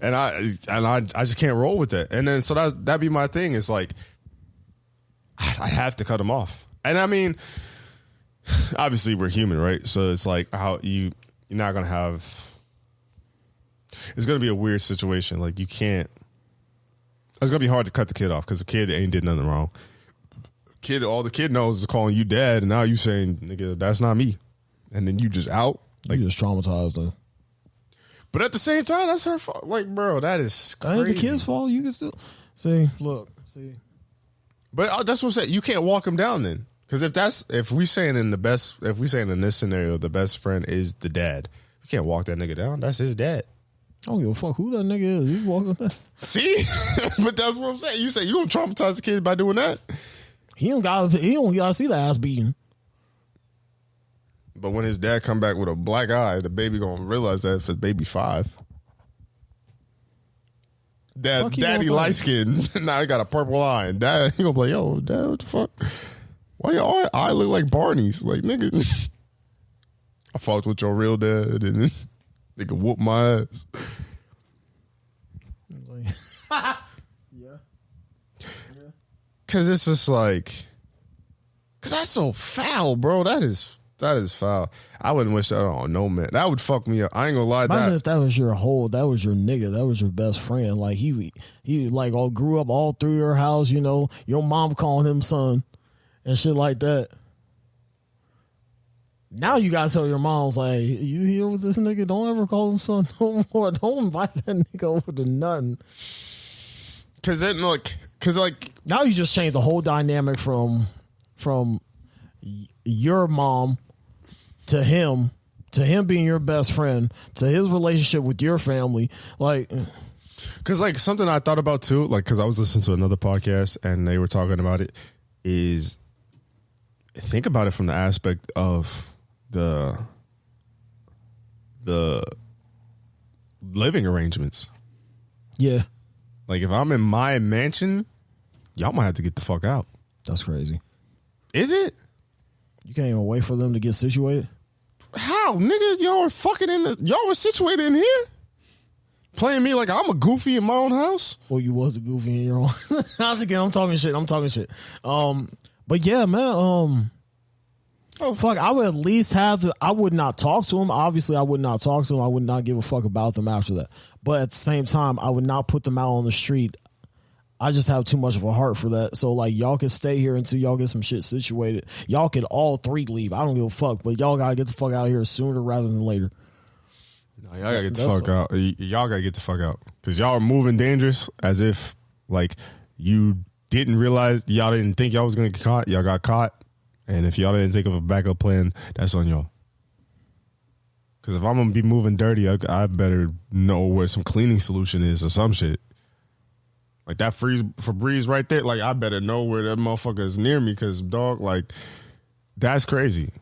and I just can't roll with that. And then so that'd be my thing. It's like I have to cut them off. And I mean, obviously we're human, right? So it's like how you're not gonna have. It's gonna be a weird situation. Like you can't. It's gonna be hard to cut the kid off because the kid ain't did nothing wrong. All the kid knows is calling you dad, and now you saying, nigga, that's not me. And then you just out. Like, you just traumatized them. But at the same time, that's her fault. Like, bro, that is crazy. That ain't the kid's fault. You can still see. But that's what I'm saying. You can't walk him down then. Because if we saying in this scenario, the best friend is the dad, you can't walk that nigga down. That's his dad. I don't give a fuck who that nigga is. He's walking that. See, but that's what I'm saying. You say you gonna traumatize the kid by doing that. He don't gotta see the ass beating. But when his dad come back with a black eye, the baby gonna realize that if his baby 5. Daddy light skin, now he got a purple eye, and dad he gonna be like, yo, dad, what the fuck? Why your eye look like Barney's? Like, nigga, I fucked with your real dad, and nigga whoop my ass. Yeah. Cause it's just like, cause that's so foul, bro. That is foul. I wouldn't wish that on no man. That would fuck me up. I ain't gonna lie. Imagine if that was your nigga, that was your best friend. Like he like all grew up all through your house, you know, your mom calling him son and shit like that. Now you gotta tell your moms, like, you here with this nigga? Don't ever call him son no more. Don't invite that nigga over to nothing. Cause then like now you just change the whole dynamic from your mom to him being your best friend, to his relationship with your family. Like, because like something I thought about too, like, because I was listening to another podcast and they were talking about it, is think about it from the aspect of the living arrangements. Yeah. Like, if I'm in my mansion, y'all might have to get the fuck out. That's crazy. Is it? You can't even wait for them to get situated? How, nigga? Y'all were situated in here? Playing me like I'm a goofy in my own house? Well, you was a goofy in your own house. Again, I'm talking shit. But yeah, man, oh, fuck, I would at least I would not talk to him. Obviously, I would not talk to him. I would not give a fuck about them after that. But at the same time, I would not put them out on the street. I just have too much of a heart for that. So, like, y'all can stay here until y'all get some shit situated. Y'all can all 3 leave. I don't give a fuck. But y'all got to get the fuck out of here sooner rather than later. No, y'all got to get the fuck out. Y'all got to get the fuck out. Because y'all are moving dangerous as if, like, you didn't realize, y'all didn't think y'all was going to get caught. Y'all got caught. And if y'all didn't think of a backup plan, that's on y'all. Because if I'm going to be moving dirty, I better know where some cleaning solution is or some shit. Like that Febreze right there, like I better know where that motherfucker is near me because, dog, like, that's crazy.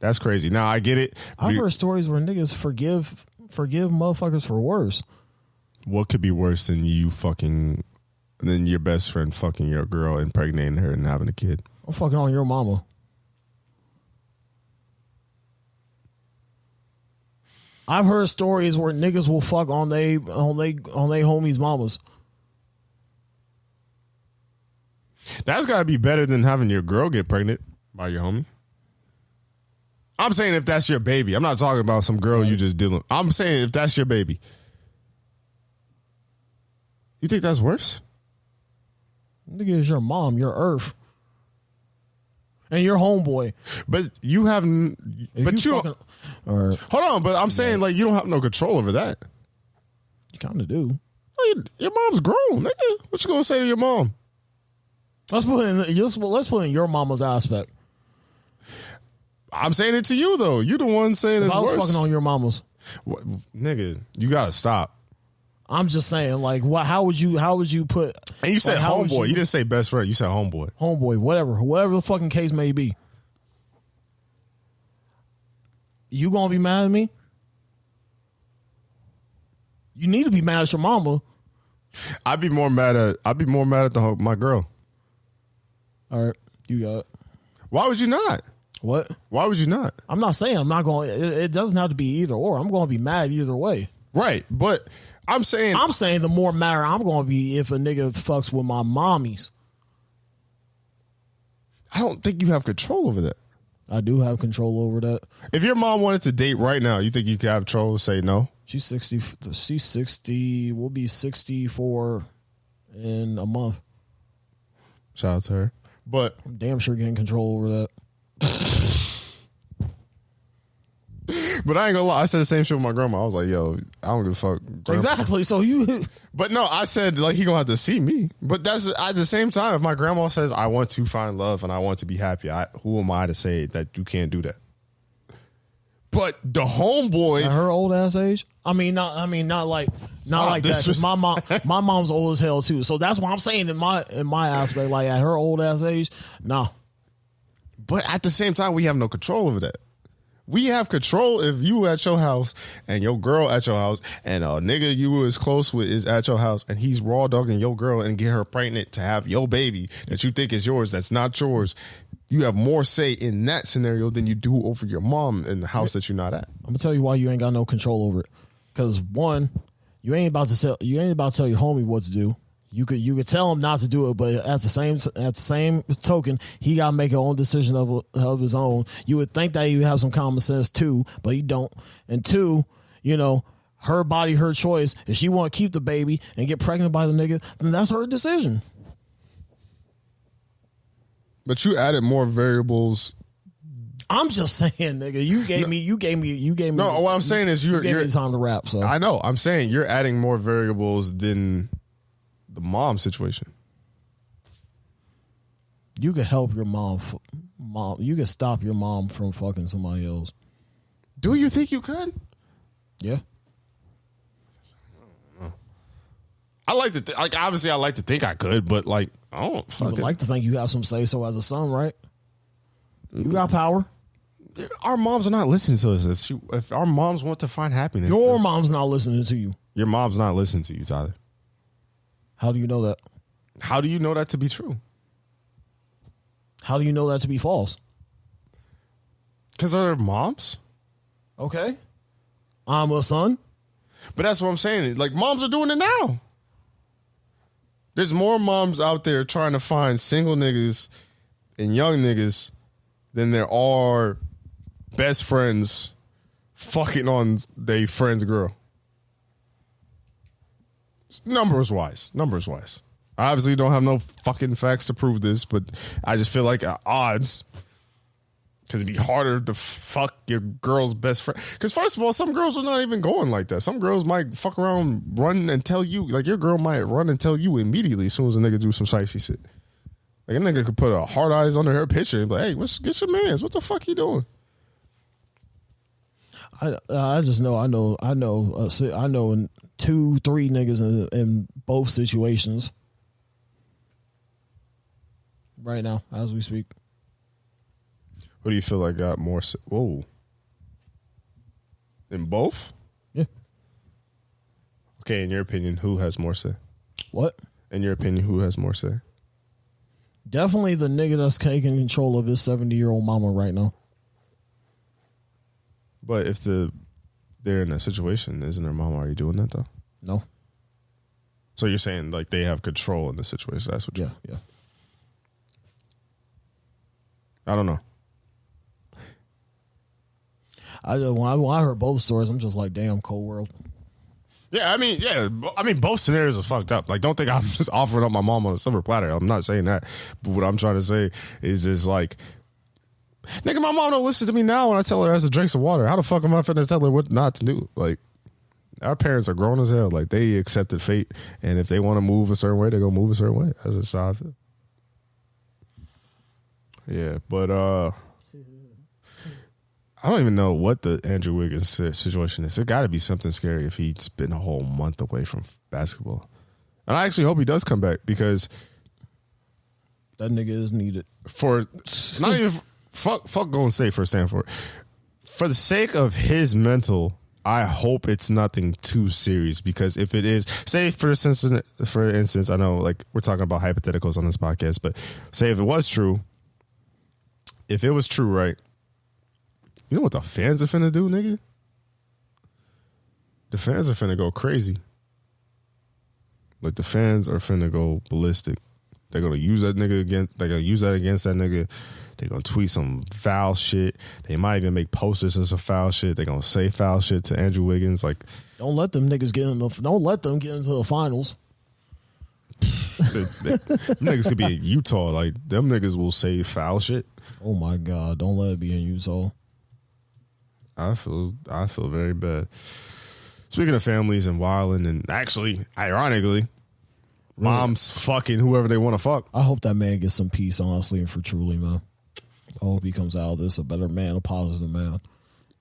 That's crazy. Now, I get it. I've heard stories where niggas forgive motherfuckers for worse. What could be worse than than your best friend fucking your girl, impregnating her and having a kid? I'm fucking on your mama. I've heard stories where niggas will fuck on they homies' mamas. That's got to be better than having your girl get pregnant by your homie. I'm saying if that's your baby. I'm not talking about some girl you just dealing with. I'm saying if that's your baby. You think that's worse? Nigga, is your mom, your earth. And your homeboy. But you have... But you don't... Hold on, but I'm saying, like, you don't have no control over that. You kind of do. Your mom's grown, nigga. What you going to say to your mom? Let's put in your mama's aspect. I'm saying it to you though. You the one saying it's worse. I was fucking on your mama's. What, nigga, you gotta stop. I'm just saying, like, what? How would you put? And you said homeboy. You didn't say best friend. You said homeboy. Homeboy, whatever the fucking case may be. You gonna be mad at me? You need to be mad at your mama. I'd be more mad at my girl. All right, you got it. Why would you not? What? Why would you not? I'm not saying I'm not going. It doesn't have to be either or. I'm going to be mad either way. Right, but I'm saying the more mad I'm going to be if a nigga fucks with my mommies. I don't think you have control over that. I do have control over that. If your mom wanted to date right now, you think you could have control? Say no. She's 60. She's 60. We'll be 64 in a month. Shout out to her. But I'm damn sure getting control over that. But I ain't gonna lie. I said the same shit with my grandma. I was like, yo, I don't give a fuck. Grandpa. Exactly. So you. But no, I said like he gonna have to see me. But that's at the same time. If my grandma says I want to find love and I want to be happy, who am I to say that you can't do that? But the homeboy at her old ass age. Not like that. 'Cause my mom's old as hell too. So that's what I'm saying in my aspect. Like at her old ass age, no. But at the same time, we have no control over that. We have control if you at your house and your girl at your house and a nigga you was close with is at your house and he's raw dogging your girl and get her pregnant to have your baby that you think is yours that's not yours. You have more say in that scenario than you do over your mom in the house that you're not at. I'm gonna tell you why you ain't got no control over it. Because one, you ain't about to tell your homie what to do. You could tell him not to do it, but at the same token, he gotta make his own decision of his own. You would think that he would have some common sense too, but he don't. And two, her body, her choice. If she want to keep the baby and get pregnant by the nigga, then that's her decision. But you added more variables. I'm just saying, nigga. You gave me. No, what I'm saying is you gave me time to rap. So I know. I'm saying you're adding more variables than the mom situation. You could help your mom. You could stop your mom from fucking somebody else. Do you think you could? Yeah. I like to obviously I like to think I could, but like I don't. You would like to think you have some say so as a son, right? You got power. Our moms are not listening to us. If our moms want to find happiness, your mom's not listening to you. Your mom's not listening to you, Tyler. How do you know that? How do you know that to be true? How do you know that to be false? Because they're moms. Okay. I'm a son. But that's what I'm saying. Like, moms are doing it now. There's more moms out there trying to find single niggas and young niggas than there are best friends fucking on their friend's girl. Numbers wise. I obviously don't have no fucking facts to prove this, but I just feel like odds, because it'd be harder to fuck your girl's best friend. Because first of all, some girls are not even going like that. Some girls might fuck around, run and tell you. Like your girl might run and tell you immediately as soon as a nigga do some shicey shit. Like a nigga could put a hard eyes on her picture and be like, hey, get your mans. What the fuck you doing? I just know. I know 2-3 niggas in both situations right now as we speak. Who do you feel like got more? Whoa. In both? Yeah. Okay, in your opinion, who has more say? What? In your opinion, who has more say? Definitely the nigga that's taking control of his 70-year-old mama right now. But if they're in a situation, isn't their mama already doing that though? No. So you're saying like they have control in the situation? That's what? Yeah. I don't know. When I heard both stories, I'm just like, damn, cold world. Yeah, I mean, both scenarios are fucked up. Like, don't think I'm just offering up my mom on a silver platter. I'm not saying that. But what I'm trying to say is just like, nigga, my mom don't listen to me now when I tell her to drink some water. How the fuck am I finna tell her what not to do? Like, our parents are grown as hell. Like, they accepted fate. And if they want to move a certain way, they're going to move a certain way. That's just how I feel. Yeah, but I don't even know what the Andrew Wiggins situation is. It got to be something scary if he's been a whole month away from basketball. And I actually hope he does come back because that nigga is needed. For not even fuck going safe for Stanford. For the sake of his mental, I hope it's nothing too serious, because if it is, say for instance, I know like we're talking about hypotheticals on this podcast, but say if it was true, right? You know what the fans are finna do, nigga? The fans are finna go crazy. Like, the fans are finna go ballistic. They're gonna use that nigga again. They're gonna use that against that nigga. They're gonna tweet some foul shit. They might even make posters of some foul shit. They're gonna say foul shit to Andrew Wiggins. Like, don't let them niggas get into the finals. Niggas could be in Utah. Like, them niggas will say foul shit. Oh my God! Don't let it be in Utah. I feel very bad. Speaking of families and wilding, and actually, ironically, moms fucking whoever they want to fuck. I hope that man gets some peace, honestly, and for truly, man. I hope he comes out of this a better man, a positive man.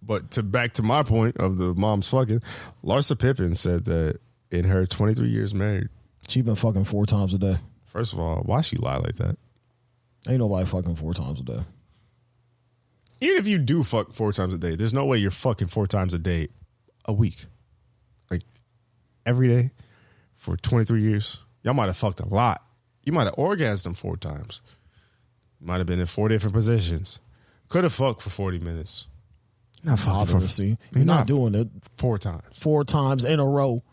But back to my point of the moms fucking, Larsa Pippen said that in her 23 years married, she been fucking 4 times a day. First of all, why she lie like that? Ain't nobody fucking 4 times a day. Even if you do fuck 4 times a day, there's no way you're fucking 4 times a day a week. Like, every day for 23 years. Y'all might have fucked a lot. You might have orgasmed 4 times. Might have been in 4 different positions. Could have fucked for 40 minutes. Not fucking for You're not doing it 4 times. 4 times in a row.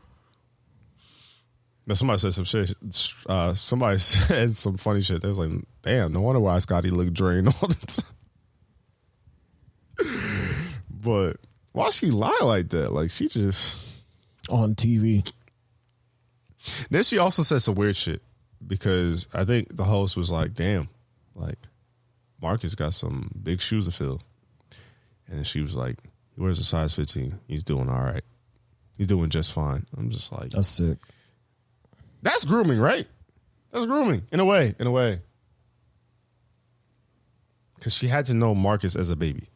Now somebody said some shit. Somebody said some funny shit. They was like, "Damn, no wonder why Scotty looked drained all the time." But why she lie like that? Like she just on TV. Then she also said some weird shit because I think the host was like, "Damn, like Marcus got some big shoes to fill," and she was like, "He wears a size 15. He's doing all right. He's doing just fine." I'm just like, that's sick. That's grooming, right? That's grooming in a way. Because she had to know Marcus as a baby.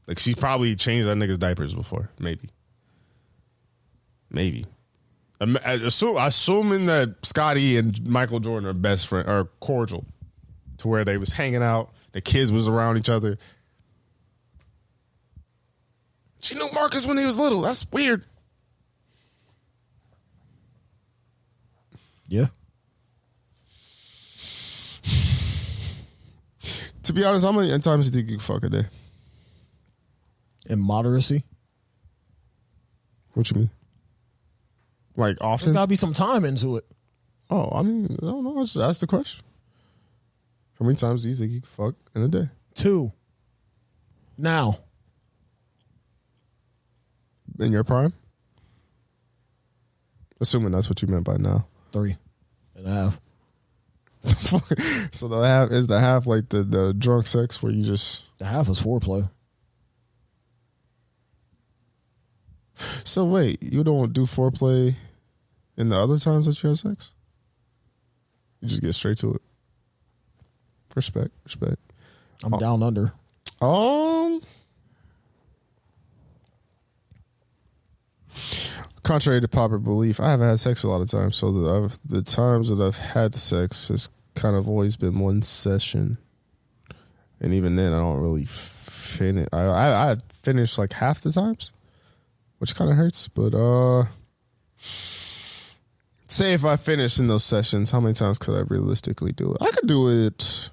Like she probably changed that nigga's diapers before, maybe. Assuming that Scotty and Michael Jordan are best friends, are cordial, to where they was hanging out, the kids was around each other. She knew Marcus when he was little. That's weird. Yeah. To be honest, how many times do you think you can fuck a day? In moderacy? What you mean? Like often? There's gotta be some time into it. Oh, I mean, I don't know. I just asked the question. How many times do you think you can fuck in a day? 2. Now. In your prime? Assuming that's what you meant by now. 3.5. So the half is the half like the drunk sex where you just the half is foreplay. So wait, you don't do foreplay in the other times that you have sex? You just get straight to it. Respect. I'm down under. Contrary to popular belief, I haven't had sex a lot of times. So the times that I've had sex has kind of always been one session, and even then, I don't really finish. I finish like half the times, which kind of hurts. But say if I finish in those sessions, how many times could I realistically do it? I could do it.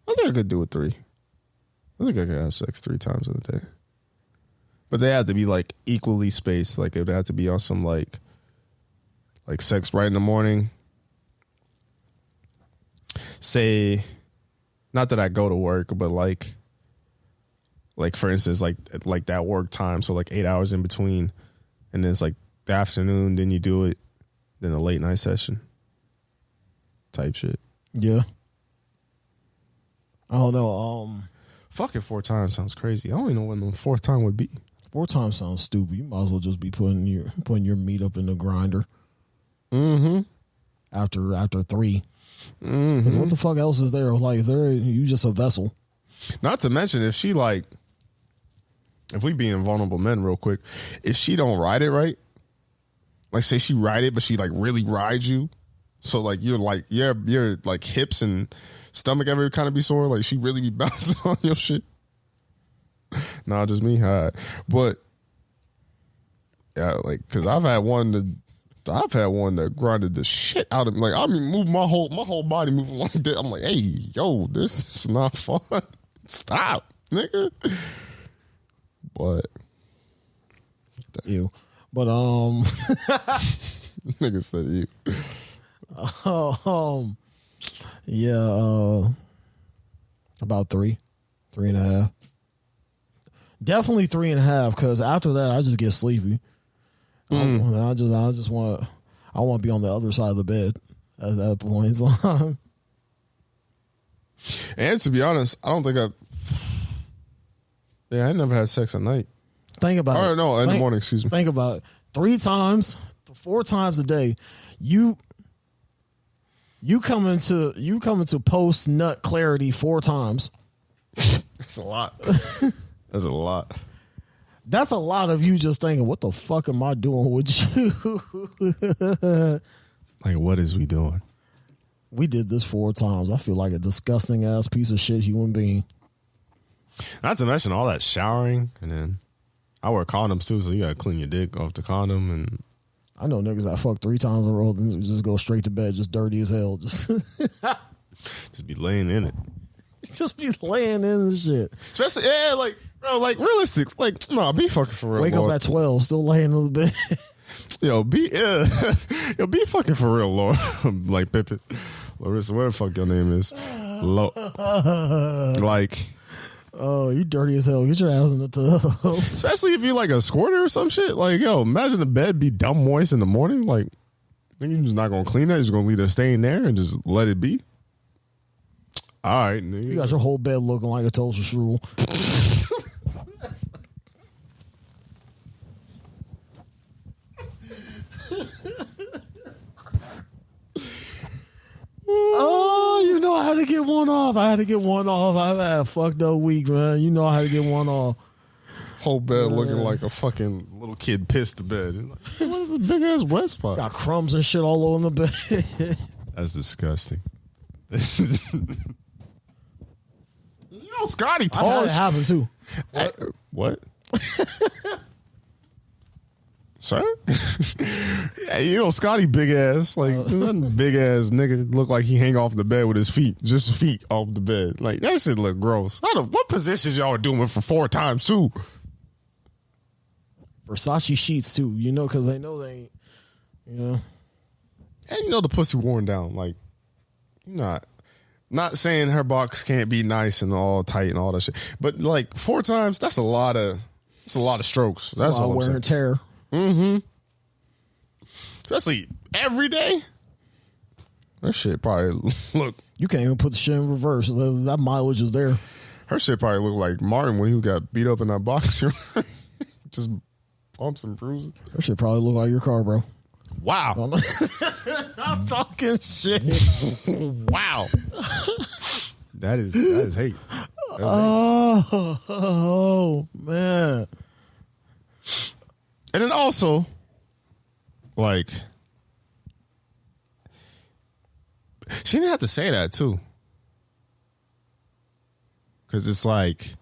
I think I could do it 3. I think I could have sex 3 times in a day. But they have to be like equally spaced. Like it would have to be on some like sex right in the morning. Say, not that I go to work, but like for instance, like that work time. So like 8 hours in between, and then it's like the afternoon. Then you do it, then a late night session type shit. Yeah. I don't know. Fucking 4 times sounds crazy. I don't even know when the 4th time would be. 4 times sounds stupid. You might as well just be putting your meat up in the grinder. Mm-hmm. After 3. Mm-hmm. Because what the fuck else is there? Like you just a vessel. Not to mention if we being vulnerable men real quick, if she don't ride it right, like say she ride it, but she like really rides you, so like you're like your like hips and stomach ever kind of be sore, like she really be bouncing on your shit. Nah, just me. All right. But yeah, like because I've had one that grinded the shit out of me. Like I mean, move my whole body moving like that. I'm like, hey, yo, this is not fun. Stop, nigga. But you. But nigga said you. Yeah. About 3.5. Definitely 3.5, because after that I just get sleepy. I just want to be on the other side of the bed at that point in time. And to be honest, I don't think Yeah, I never had sex at night. Think about it. Oh, no, in the morning, excuse me. Think about it. 3 times, 4 times a day, you come into post nut clarity 4 times. That's a lot. That's a lot. That's a lot of you just thinking, what the fuck am I doing with you? Like, what is we doing? We did this 4 times. I feel like a disgusting ass piece of shit human being. Not to mention all that showering, and then I wear condoms too, so you gotta clean your dick off the condom. And I know niggas that fuck 3 times in a row and just go straight to bed, just dirty as hell. Just be laying in it. Just be laying in this shit. Especially, yeah, like, bro, like, realistic. Like, no, be fucking for real. Wake Lord. up at 12, still laying in the bed. Yo, be fucking for real, Lord. Like, Pippen. Larissa, where the fuck your name is? Like, oh, you dirty as hell. Get your ass in the tub. especially if you like a squirter or some shit. Like, yo, imagine the bed be dumb moist in the morning. Like, then you're just not gonna clean it. You're just gonna leave it staying there and just let it be. All right, nigga. You got your whole bed looking like a toaster strudel. Oh, you know I had to get one off. I've had a fucked up week, man. You know I had to get one off. Whole bed looking like a fucking little kid pissed to bed. Like, what is the big ass wet spot? Got crumbs and shit all over the bed. That's disgusting. You know, Scotty tall. I had it happen too. What? Sir? Yeah, you know, Scotty big ass. Like, big ass nigga look like he hang off the bed with his feet. Just feet off the bed. Like, that shit look gross. What positions y'all doing for 4 times too? Versace sheets too, you know, because they know they ain't, you know. And you know the pussy worn down. Like, not saying her box can't be nice and all tight and all that shit. But like 4 times, that's a lot of strokes. That's all wear and tear. Mm-hmm. Especially every day. That shit probably look. You can't even put the shit in reverse. That mileage is there. Her shit probably look like Martin when he got beat up in that box. Just bumps and bruises. Her shit probably look like your car, bro. Wow. I'm talking shit. Wow. That is hate. Oh, man. And then also, like, she didn't have to say that too. Because it's like,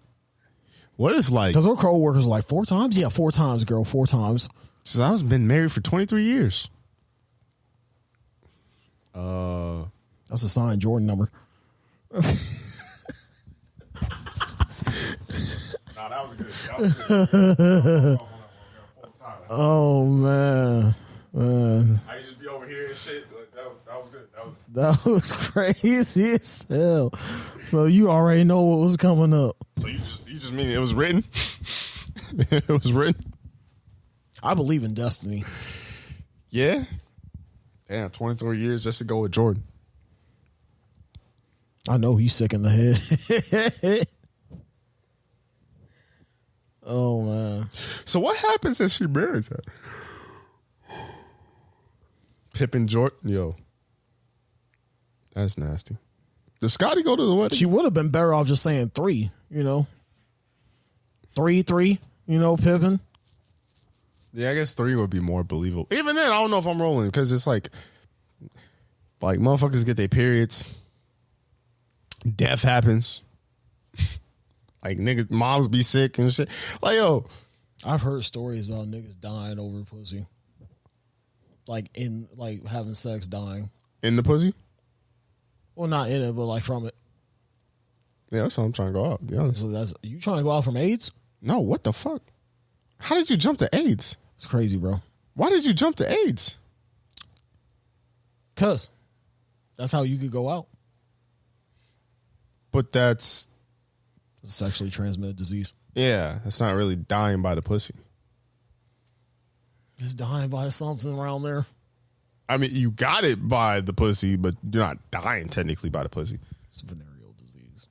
what if like... Because her co-workers are like, 4 times? Yeah, 4 times, girl, 4 times. Since I was been married for 23 years. That's a signed Jordan number. Nah, that was good. Oh, man. I used to be over here and shit. Like, that was good. That was crazy as hell. So you already know what was coming up. So you just mean it was written? It was written? I believe in destiny. Yeah. Damn, 23 years just to go with Jordan. I know he's sick in the head. Oh, man. So what happens if she marries her? Pippen Jordan? Yo. That's nasty. Does Scotty go to the wedding? She would have been better off just saying 3, you know. 3, you know, Pippen. Yeah, I guess 3 would be more believable. Even then, I don't know if I'm rolling because it's like motherfuckers get their periods. Death happens. Like niggas, moms be sick and shit. Like, yo. I've heard stories about niggas dying over pussy. Like having sex, dying. In the pussy? Well, not in it, but like from it. Yeah, that's how I'm trying to go out, to be honest. So you trying to go out from AIDS? No, what the fuck? How did you jump to AIDS? It's crazy, bro. Why did you jump to AIDS? Because that's how you could go out. But that's... It's a sexually transmitted disease. Yeah, it's not really dying by the pussy. It's dying by something around there. I mean, you got it by the pussy, but you're not dying technically by the pussy. It's a venereal disease.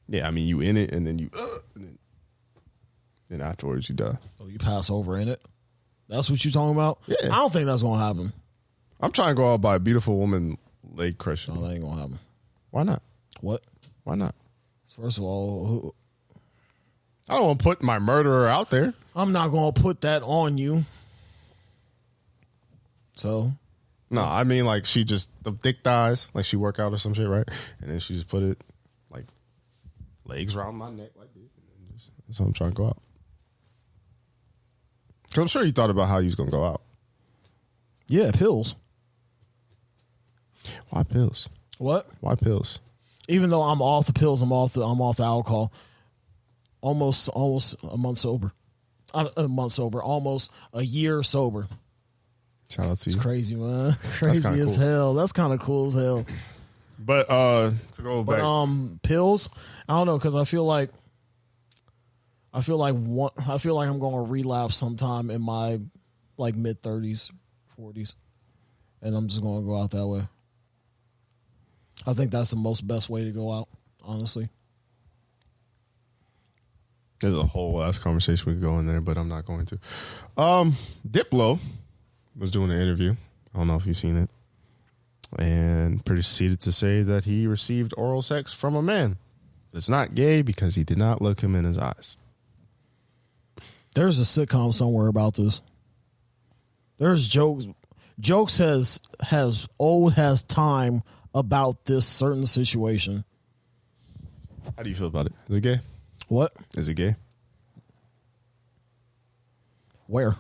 Yeah, I mean, you in it and then you... and then and afterwards you die. So you pass over in it. That's what you're talking about? Yeah. I don't think that's going to happen. I'm trying to go out by a beautiful woman leg crushing. No, that ain't going to happen. Why not? What? Why not? First of all, I don't want to put my murderer out there. I'm not going to put that on you. So? No, I mean like she just, the thick thighs, like she work out or some shit, right? And then she just put it like legs around my neck like this. And then that's how I'm trying to go out. Because I'm sure you thought about how you was going to go out. Yeah, pills. Why pills? What? Why pills? Even though I'm off the pills, I'm off the alcohol. Almost a month sober. Almost a year sober. Shout out to you. It's crazy, man. Crazy as hell. That's kind of cool as hell. But to go back, pills. I don't know, because I feel like I'm going to relapse sometime in my like mid 30s, 40s, and I'm just going to go out that way. I think that's the best way to go out, honestly. there's a whole last conversation we could go in there, but I'm not going to. Diplo was doing an interview. I don't know if you've seen it. And proceeded to say that he received oral sex from a man. It's not gay because he did not look him in his eyes. There's a sitcom somewhere about this. There's jokes. Jokes has time about this certain situation. How do you feel about it? Is it gay? What? Is it gay? Where?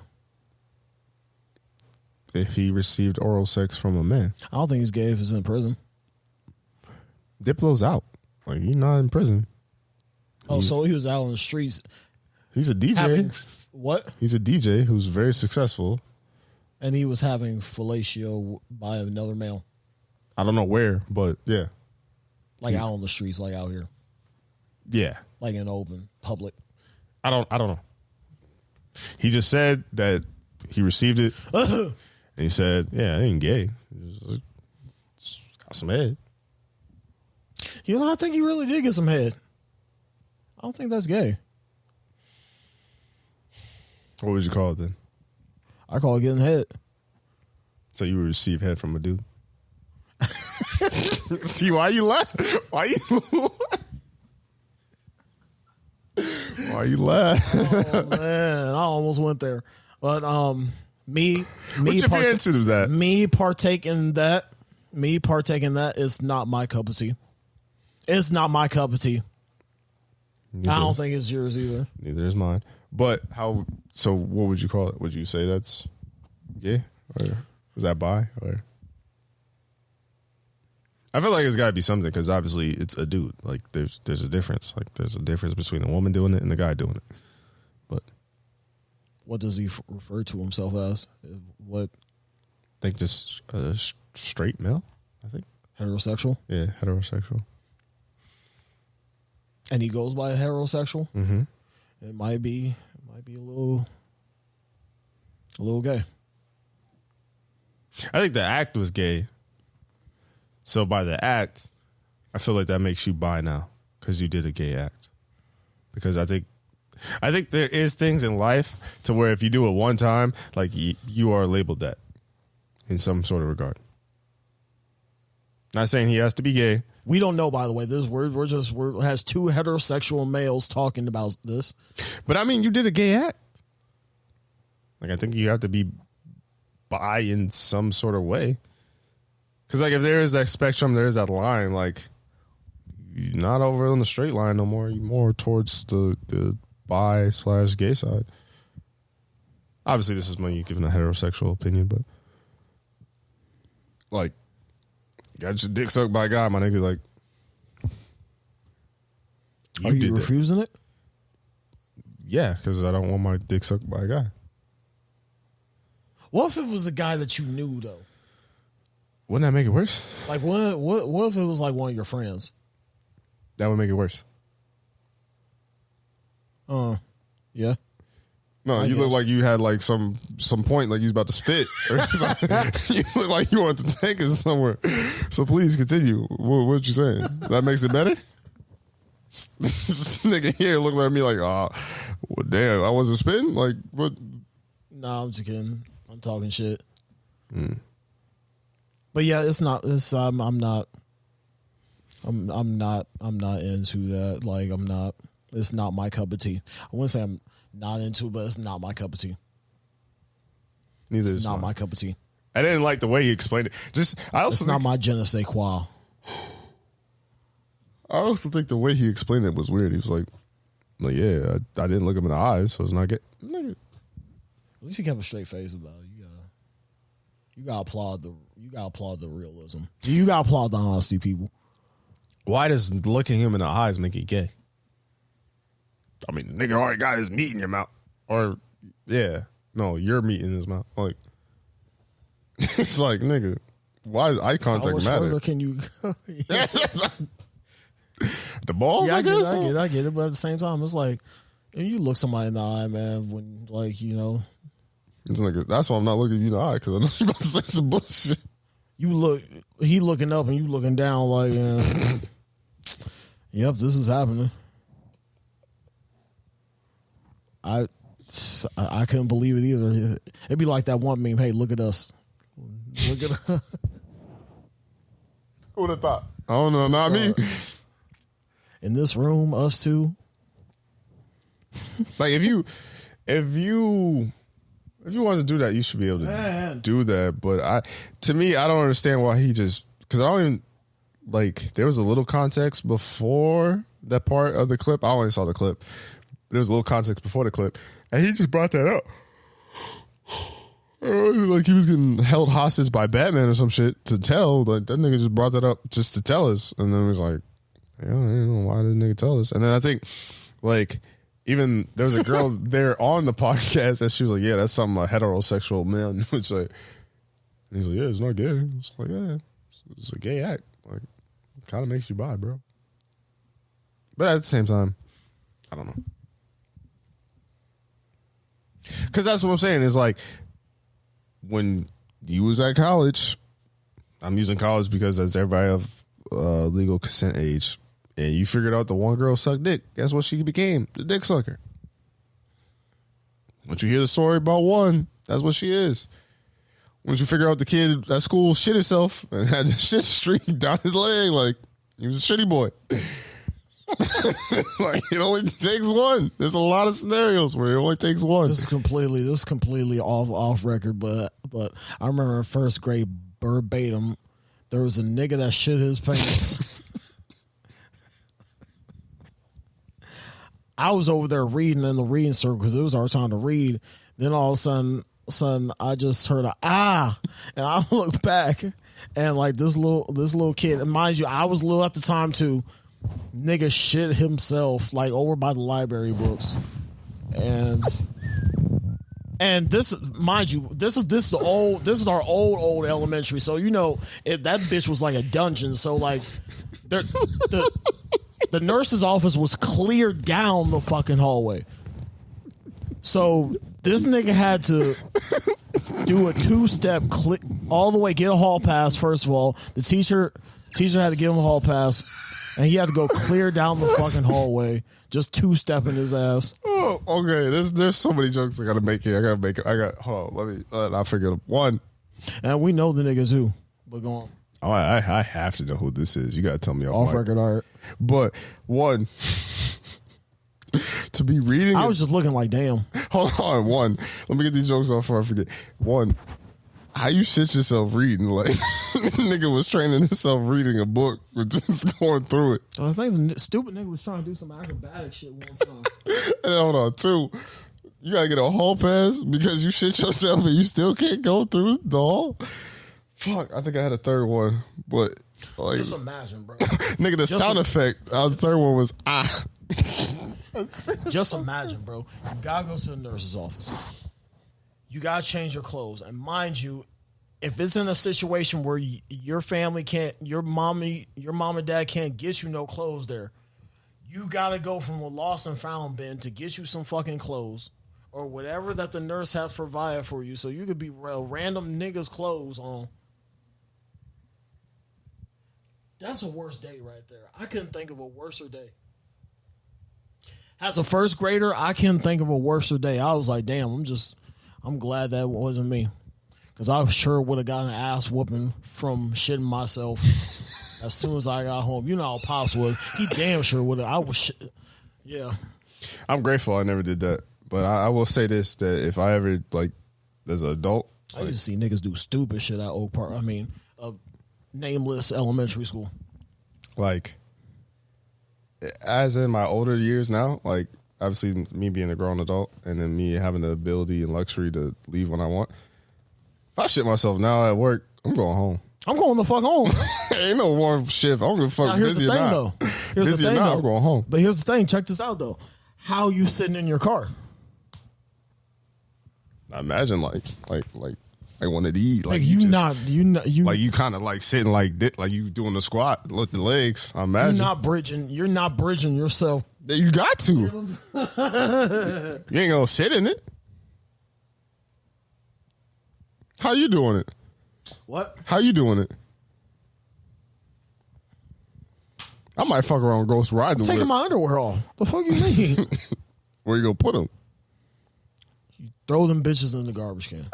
If he received oral sex from a man. I don't think he's gay if he's in prison. Diplo's out. Like, he's not in prison. So he was out on the streets. He's a DJ. What? He's a DJ who's very successful. And he was having fellatio by another male. I don't know where, but yeah. Like out on the streets, like out here. Yeah. Like in open, public. I don't know. He just said that he received it. And he said, yeah, it ain't gay. Just got some head. You know, I think he really did get some head. I don't think that's gay. What would you call it then? I call it getting head. So you would receive head from a dude? See, why you laugh? Why you laugh? Oh, man, I almost went there. But me into that? Me partaking that is not my cup of tea. It's not my cup of tea. I don't think it's yours either. Neither is mine. But how? So what would you call it? Would you say that's gay, or is that bi? Or I feel like it's got to be something because obviously it's a dude. Like there's a difference. Like there's a difference between a woman doing it and a guy doing it. But what does he refer to himself as? What? I think just a straight male. I think heterosexual. Yeah, heterosexual. And he goes by a heterosexual. Mm-hmm. It might be a little gay. I think the act was gay. So by the act, I feel like that makes you bi now because you did a gay act. Because I think there is things in life to where if you do it one time, like you are labeled that in some sort of regard. Not saying he has to be gay. We don't know, by the way. This word has two heterosexual males talking about this. But I mean, you did a gay act. Like, I think you have to be bi in some sort of way. Because, like, if there is that spectrum, there is that line, like, you're not over on the straight line no more. You're more towards the bi/gay side. Obviously, this is when you're giving a heterosexual opinion, but, like, you got your dick sucked by a guy, my nigga, like. Are you refusing it? Yeah, because I don't want my dick sucked by a guy. What if it was a guy that you knew, though? Wouldn't that make it worse? Like, what if it was like one of your friends? That would make it worse. Yeah. No, you look like you had like some point, like you was about to spit or something. You look like you wanted to take it somewhere. So please continue. What you saying? That makes it better? This nigga here looking at me like, Well, damn, I wasn't spitting. Like what? No, I'm just kidding. I'm talking shit. But yeah, it's not. It's I'm not. I'm not into that. Like I'm not. It's not my cup of tea. I wouldn't say I'm not into it, but it's not my cup of tea. Neither it's is not mine. my cup of tea. I didn't like the way he explained it. It's not my je ne sais quoi. I also think the way he explained it was weird. He was like yeah, I didn't look him in the eyes, so it's not good. At least he kept a straight face about it. You gotta applaud the realism. You gotta applaud the honesty, people. Why does looking him in the eyes make it gay? I mean, the nigga already got his meat in your mouth. Or, yeah. No, your meat in his mouth. Like, it's like, nigga, why does eye contact matter? Further can you go? The balls, yeah, I guess? I get it. But at the same time, it's like, when you look somebody in the eye, man, when, like, you know. It's like, that's why I'm not looking you in the eye, because I know you're about to say some bullshit. He looking up and you looking down like, yep, this is happening. I couldn't believe it either. It'd be like that one meme. Hey, look at us. Look at us. Who would have thought? I don't know, not me. In this room, us two. Like if you wanted to do that, you should be able to do that. But to me, I don't understand why he just, because I don't even, like, there was a little context before that part of the clip. I only saw the clip. There was a little context before the clip, and he just brought that up. Like he was getting held hostage by Batman or some shit to tell. Like that nigga just brought that up just to tell us, and then he was like, "Yeah, I don't know why this nigga tell us." And then I think, like, even there was a girl there on the podcast that she was like, "Yeah, that's something a heterosexual man." It's like, and he's like, "Yeah, it's not gay." It's like, "Yeah, it's a gay act. Like, it kind of makes you bi, bro." But at the same time, I don't know. Because that's what I'm saying is like, when you was at college, I'm using college because that's everybody of legal consent age, and you figured out the one girl sucked dick. Guess what she became? The dick sucker. Once you hear the story about one, that's what she is. Once you figure out the kid at school shit himself and had the shit streak down his leg, like he was a shitty boy. Like it only takes one. There's a lot of scenarios where it only takes one. This is completely off record, but I remember in first grade verbatim, there was a nigga that shit his pants. I was over there reading in the reading circle because it was our time to read. Then all of a sudden, I just heard and I looked back and like this little kid. And mind you, I was little at the time too. Nigga shit himself like over by the library books, and this, mind you, this is our old elementary. So you know, if that bitch was like a dungeon. So like, the nurse's office was cleared down the fucking hallway. So this nigga had to do a 2-step click all the way, get a hall pass. First of all, the teacher had to give him a hall pass. And he had to go clear down the fucking hallway, just 2-stepping his ass. Oh, okay. There's so many jokes I gotta make here. Hold on. Let me. I figured one. And we know the niggas who. But go on. Oh, I have to know who this is. You gotta tell me off record art. But one, to be reading. I was just looking like, damn. Hold on. One. Let me get these jokes off before I forget. One. How you shit yourself reading? Like, nigga was training himself reading a book, but just going through it. I think the stupid nigga was trying to do some acrobatic shit one time. And hold on, two, you gotta get a hall pass because you shit yourself and you still can't go through the hall. Fuck, I think I had a third one, but like, just imagine, bro. Nigga, the sound effect. The third one was ah. Just imagine, bro. You gotta go to the nurse's office. You gotta change your clothes, and mind you, if it's in a situation where your family can't, your mom and dad can't get you no clothes there, you gotta go from a lost and found bin to get you some fucking clothes or whatever that the nurse has provided for you, so you could be random niggas' clothes on. That's a worse day right there. I couldn't think of a worser day. As a first grader, I can't think of a worse day. I was like, damn, I'm glad that wasn't me. Because I sure would have gotten an ass whooping from shitting myself as soon as I got home. You know how Pops was. He damn sure would have. I was yeah. I'm grateful I never did that. But I will say this, that if I ever, like, as an adult. I used to see niggas do stupid shit at Oak Park. I mean, nameless elementary school. Like, as in my older years now, like, obviously me being a grown adult and then me having the ability and luxury to leave when I want. If I shit myself now at work, I'm going home. I'm going the fuck home. Ain't no warm shift. I don't give a fuck. Now, here's busy the thing, or not. though. Here's busy the thing, or not, though. I'm going home. But here's the thing. Check this out, though. How you sitting in your car? I imagine like one of these. Like you like you kind of like sitting like this, like you doing the squat, look the legs. I imagine You're not bridging yourself. You got to. You ain't gonna sit in it. How you doing it? What? How you doing it? I might fuck around and ghost ride the whip. Taking my underwear off. The fuck you mean? Where you gonna put them? You throw them bitches in the garbage can.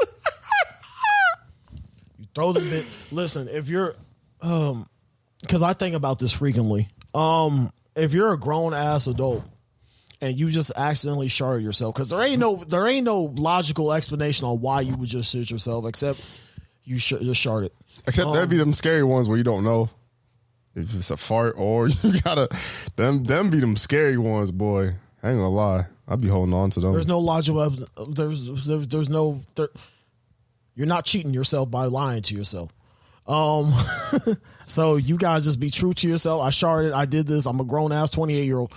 You throw them Listen, if you're, because I think about this frequently. If you're a grown ass adult and you just accidentally sharded yourself, because there ain't no logical explanation on why you would just shit yourself except you just sharded. Except there'd be them scary ones where you don't know if it's a fart or you gotta them be them scary ones, boy. I ain't gonna lie, I'd be holding on to them. There's no logical. There's no. You're not cheating yourself by lying to yourself. So you guys just be true to yourself. I sharded. I did this. I'm a grown ass 28-year-old.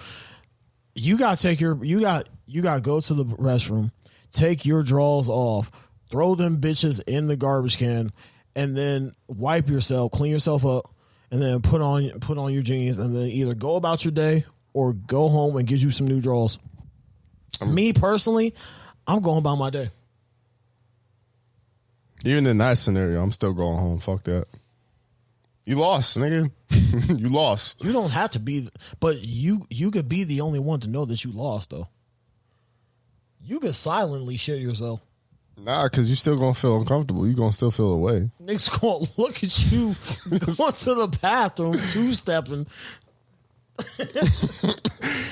You gotta take you gotta go to the restroom, take your drawers off, throw them bitches in the garbage can, and then wipe yourself, clean yourself up, and then put on your jeans, and then either go about your day or go home and get you some new drawers. Me personally, I'm going about my day. Even in that scenario, I'm still going home. Fuck that. You lost, nigga. You lost. You don't have to be, but you could be the only one to know that you lost, though. You could silently shit yourself. Nah, because you still gonna feel uncomfortable. You gonna still feel away. Nick's gonna look at you going to the bathroom, two-stepping.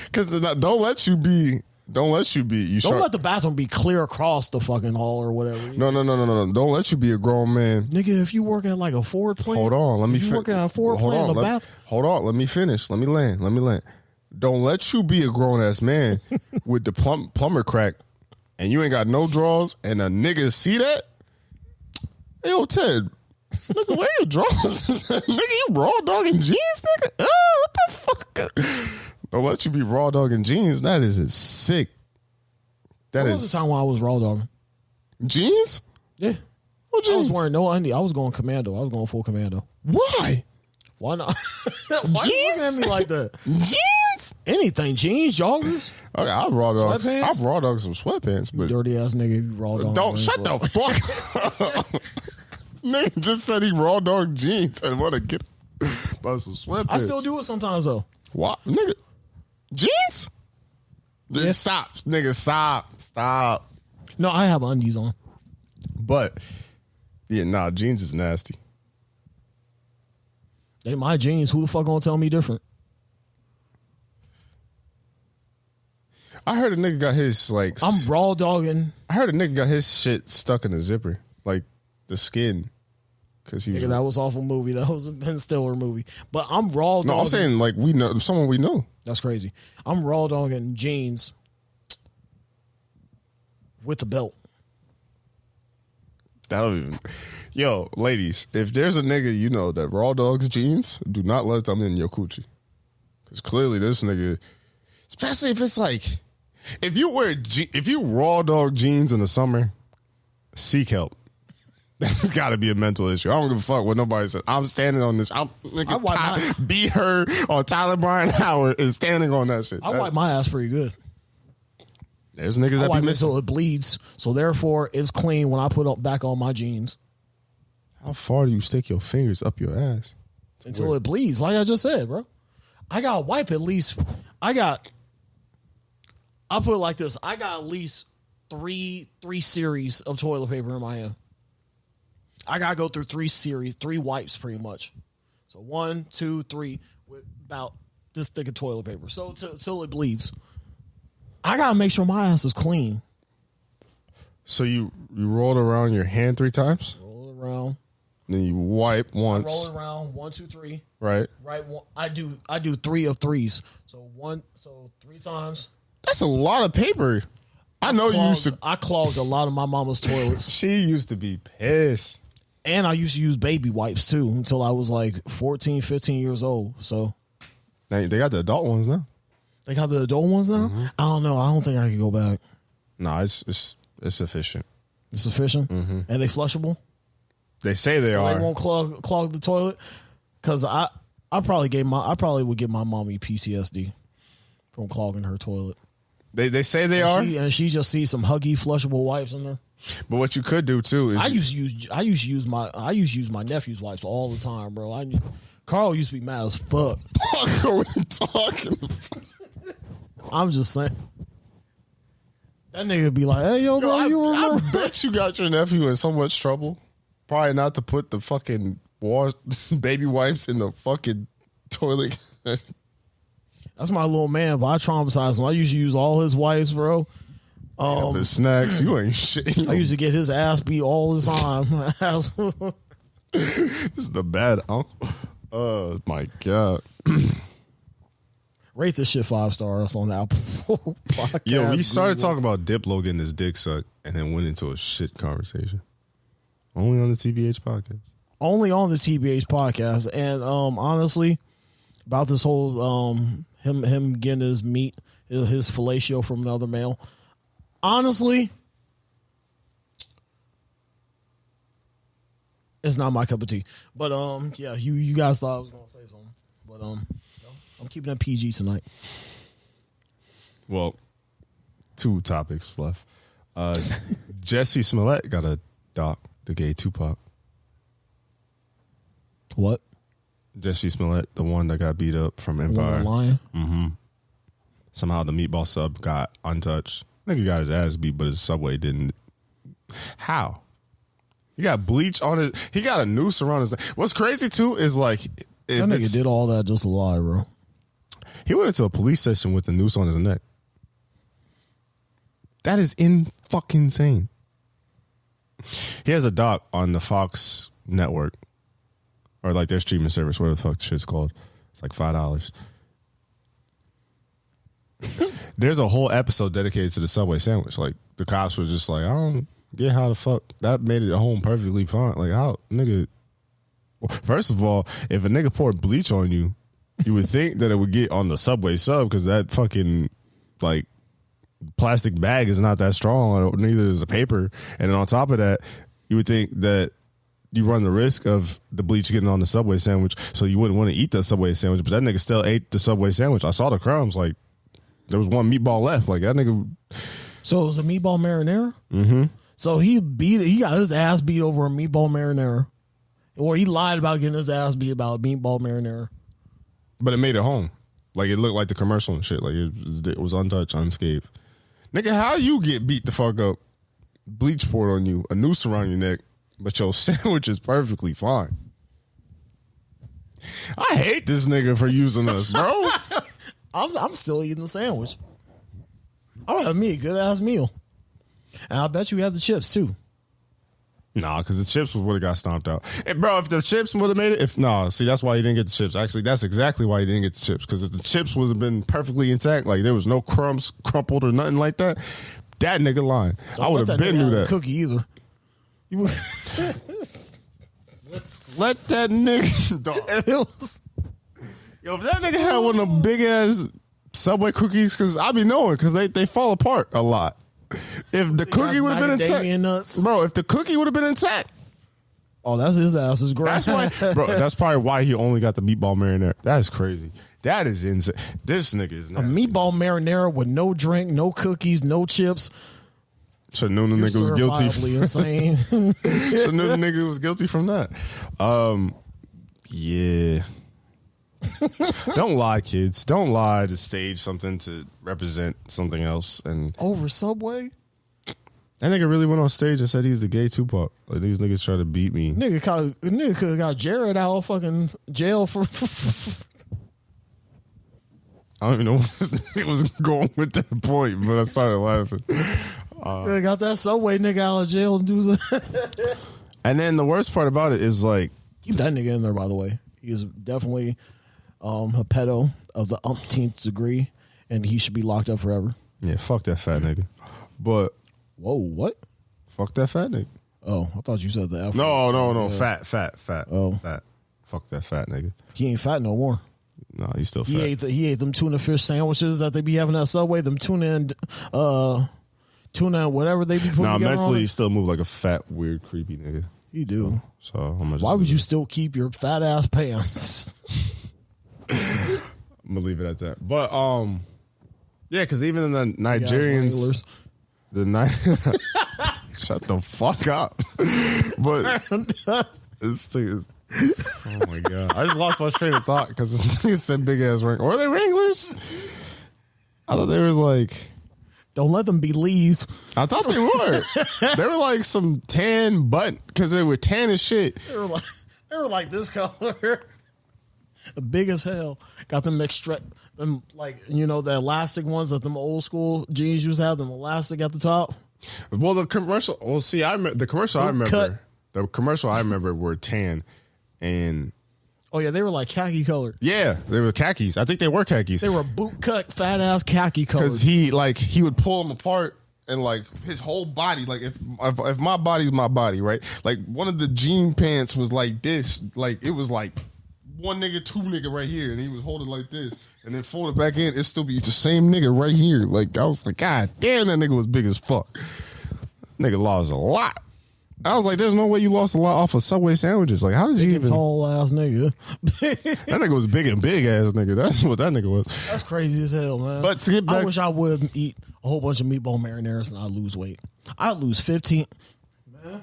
Because don't let you be. Don't let the bathroom be clear across the fucking hall or whatever. No. Don't let you be a grown man. Nigga, if you work at like a Ford plant. Hold on. Let me finish. Work at a Ford plant in the bathroom. Hold on. Let me finish. Let me land. Don't let you be a grown ass man with the plumber crack and you ain't got no drawers and a nigga see that. Hey, yo, Ted. Nigga, where your drawers? Nigga, you raw dogging jeans, nigga? Oh, what the fuck? Don't let you be raw dogging jeans. That is sick. That was the time when I was raw dogging? Jeans? Yeah. What jeans? I was wearing no undie. I was going commando. I was going full commando. Why? Why not? Why you looking at me like that? Jeans? Anything. Jeans, joggers. Okay, I've raw dogged some sweatpants, but dirty ass nigga, you raw dog. Don't shut the fuck up. Nigga just said he raw dog jeans and want to get by some sweatpants. I still do it sometimes though. What, nigga? Jeans? Yeah. Stop, nigga. Stop. No, I have undies on. But yeah, nah, jeans is nasty. They my jeans. Who the fuck gonna tell me different? I heard a nigga got his like. I'm raw dogging. I heard a nigga got his shit stuck in a zipper, like the skin, because he was. Nigga, that was off a movie. That was a Ben Stiller movie. But I'm raw dogging. No, I'm saying like we know someone we know. That's crazy. I'm raw dogging jeans with the belt. That'll even. Yo, ladies, if there's a nigga you know that raw dogs jeans, do not let them in your coochie, because clearly this nigga, especially if it's like. If you raw dog jeans in the summer, seek help. That's got to be a mental issue. I don't give a fuck what nobody says. I'm standing on this. Be Her on TylerBrianHour is standing on that shit. I wipe my ass pretty good. There's niggas that be missing. Until it bleeds, so therefore it's clean when I put back on my jeans. How far do you stick your fingers up your ass? Until it bleeds, like I just said, bro. I got to wipe at least. I got I'll put it like this. I got at least three series of toilet paper in my hand. I got to go through 3 wipes pretty much. So 1, 2, 3 with about this thick of toilet paper. So till it bleeds. I got to make sure my ass is clean. So you roll it around your hand 3 times? Roll it around. Then you wipe once. Roll it around 1, 2, 3. Right. Right. I do 3 of 3s. So 3 times. That's a lot of paper. I clogged a lot of my mama's toilets. She used to be pissed. And I used to use baby wipes too until I was like 14, 15 years old. So they got the adult ones now. They got the adult ones now? Mm-hmm. I don't know. I don't think I could go back. No, it's sufficient. It's sufficient? Mm-hmm. And they flushable? They say they are. They won't clog the toilet? Because I probably would give my mommy PTSD from clogging her toilet. They say they are? And she just sees some huggy flushable wipes in there. But what you could do too is I used to use my nephew's wipes all the time, bro. Carl used to be mad as fuck. What are we talking about? I'm just saying. That nigga would be like, hey, yo, bro, you remember? I bet you got your nephew in so much trouble. Probably not to put the fucking baby wipes in the fucking toilet. That's my little man, but I traumatized him. I used to use all his wipes, bro. The snacks, you ain't shit. I used to get his ass beat all the time. This is the bad uncle. Oh my God. Rate this shit 5 stars on the Apple Podcast. Yo, we started talking about Diplo getting his dick sucked and then went into a shit conversation. Only on the TBH podcast. Only on the TBH podcast. And honestly, about this whole him getting his meat, his fellatio from another male. Honestly, it's not my cup of tea. But yeah, you guys thought I was gonna say something. But I'm keeping it PG tonight. Well, 2 topics left. Jesse Smollett got a doc, the gay Tupac. What? Jesse Smollett, the one that got beat up from Empire. Lion? Mm-hmm. Somehow the meatball sub got untouched. Nigga got his ass beat, but his Subway didn't. How? He got bleach on it. He got a noose around his neck. What's crazy too is like that nigga did all that just to lie, bro. He went into a police station with the noose on his neck. That is fucking insane. He has a doc on the Fox network, or like their streaming service, whatever the fuck the shit's called. It's like $5. There's a whole episode dedicated to the Subway sandwich. Like the cops were just like, I don't get how the fuck that made it home perfectly fine. Like how nigga. Well, first of all, if a nigga poured bleach on you, you would think that it would get on the Subway sub because that fucking like plastic bag is not that strong. Neither is the paper. And then on top of that, you would think that you run the risk of the bleach getting on the Subway sandwich, so you wouldn't want to eat the Subway sandwich. But that nigga still ate the Subway sandwich. I saw the crumbs. Like there was one meatball left. Like that nigga. So it was a meatball marinara? Mm-hmm. So he got his ass beat over a meatball marinara. Or he lied about getting his ass beat about meatball marinara. But it made it home. Like it looked like the commercial and shit. Like it was untouched, unscathed. Nigga, how you get beat the fuck up? Bleach poured on you, a noose around your neck, but your sandwich is perfectly fine. I hate this nigga for using us, bro. I'm still eating the sandwich. I'm having me a good ass meal. And I bet you had the chips too. Nah, because the chips was what got stomped out. And bro, if the chips would have made it, see, that's why you didn't get the chips. Actually, that's exactly why you didn't get the chips. Because if the chips would have been perfectly intact, like there was no crumbs crumpled or nothing like that, that nigga lying. I would have been knew that. Cookie either. Let that nigga. Dog. Yo, if that nigga had one of them big ass Subway cookies, because I be knowing, because they fall apart a lot. If the cookie would have been intact, nuts. Bro, if the cookie would have been intact, oh, that's his ass's grind. That's why, bro. That's probably why he only got the meatball marinara. That's crazy. That is insane. This nigga is nasty. A meatball marinara with no drink, no cookies, no chips. So knew the nigga was guilty. Insane. So knew the nigga was guilty from that. Yeah. Don't lie, kids. Don't lie to stage something to represent something else. And over Subway? That nigga really went on stage and said he's the gay Tupac. Like, these niggas try to beat me. Nigga could have got Jared out of fucking jail for... I don't even know where this nigga was going with that point, but I started laughing. Got that Subway nigga out of jail and do that. And then the worst part about it is, like... Keep that nigga in there, by the way. He is definitely a pedo of the umpteenth degree, and he should be locked up forever. Yeah, fuck that fat nigga. But... Whoa, what? Fuck that fat nigga. Oh, I thought you said the F. No. Fat. Oh. Fat. Fuck that fat nigga. He ain't fat no more. No, he's still fat. He ate them tuna fish sandwiches that they be having at Subway, them tuna and whatever they be putting together. Mentally he still move like a fat, weird, creepy nigga. He do. So I'm gonna why would you still keep your fat ass pants? I'm gonna leave it at that. But yeah, because even in the Nigerians, shut the fuck up. But this thing is, oh my god, I just lost my train of thought because this thing said big ass Wranglers. Were they Wranglers? I thought they was like. Don't let them be Lees. I thought they were. They were like some tan butt because they were tan as shit. They were like this color, big as hell. Got them them like the elastic ones that them old school jeans used to have. Them elastic at the top. Well, the commercial. Well, see, the commercial I remember. The commercial I remember were tan, and. Oh, yeah, they were like khaki colored. Yeah, they were khakis. I think they were khakis. They were boot cut, fat ass khaki colored. Because he would pull them apart and like his whole body, like if my body's my body, right? Like one of the jean pants was like this, like it was like one nigga, two nigga right here, and he was holding like this, and then fold it back in, it still be the same nigga right here. Like I was like, God damn, that nigga was big as fuck. Nigga lost a lot. I was like, there's no way you lost a lot off of Subway sandwiches. Like, how did you even... tall ass nigga. That nigga was big ass nigga. That's what that nigga was. That's crazy as hell, man. But to get back... I wish I would eat a whole bunch of meatball marinaras and I'd lose weight. I'd lose 15... Man.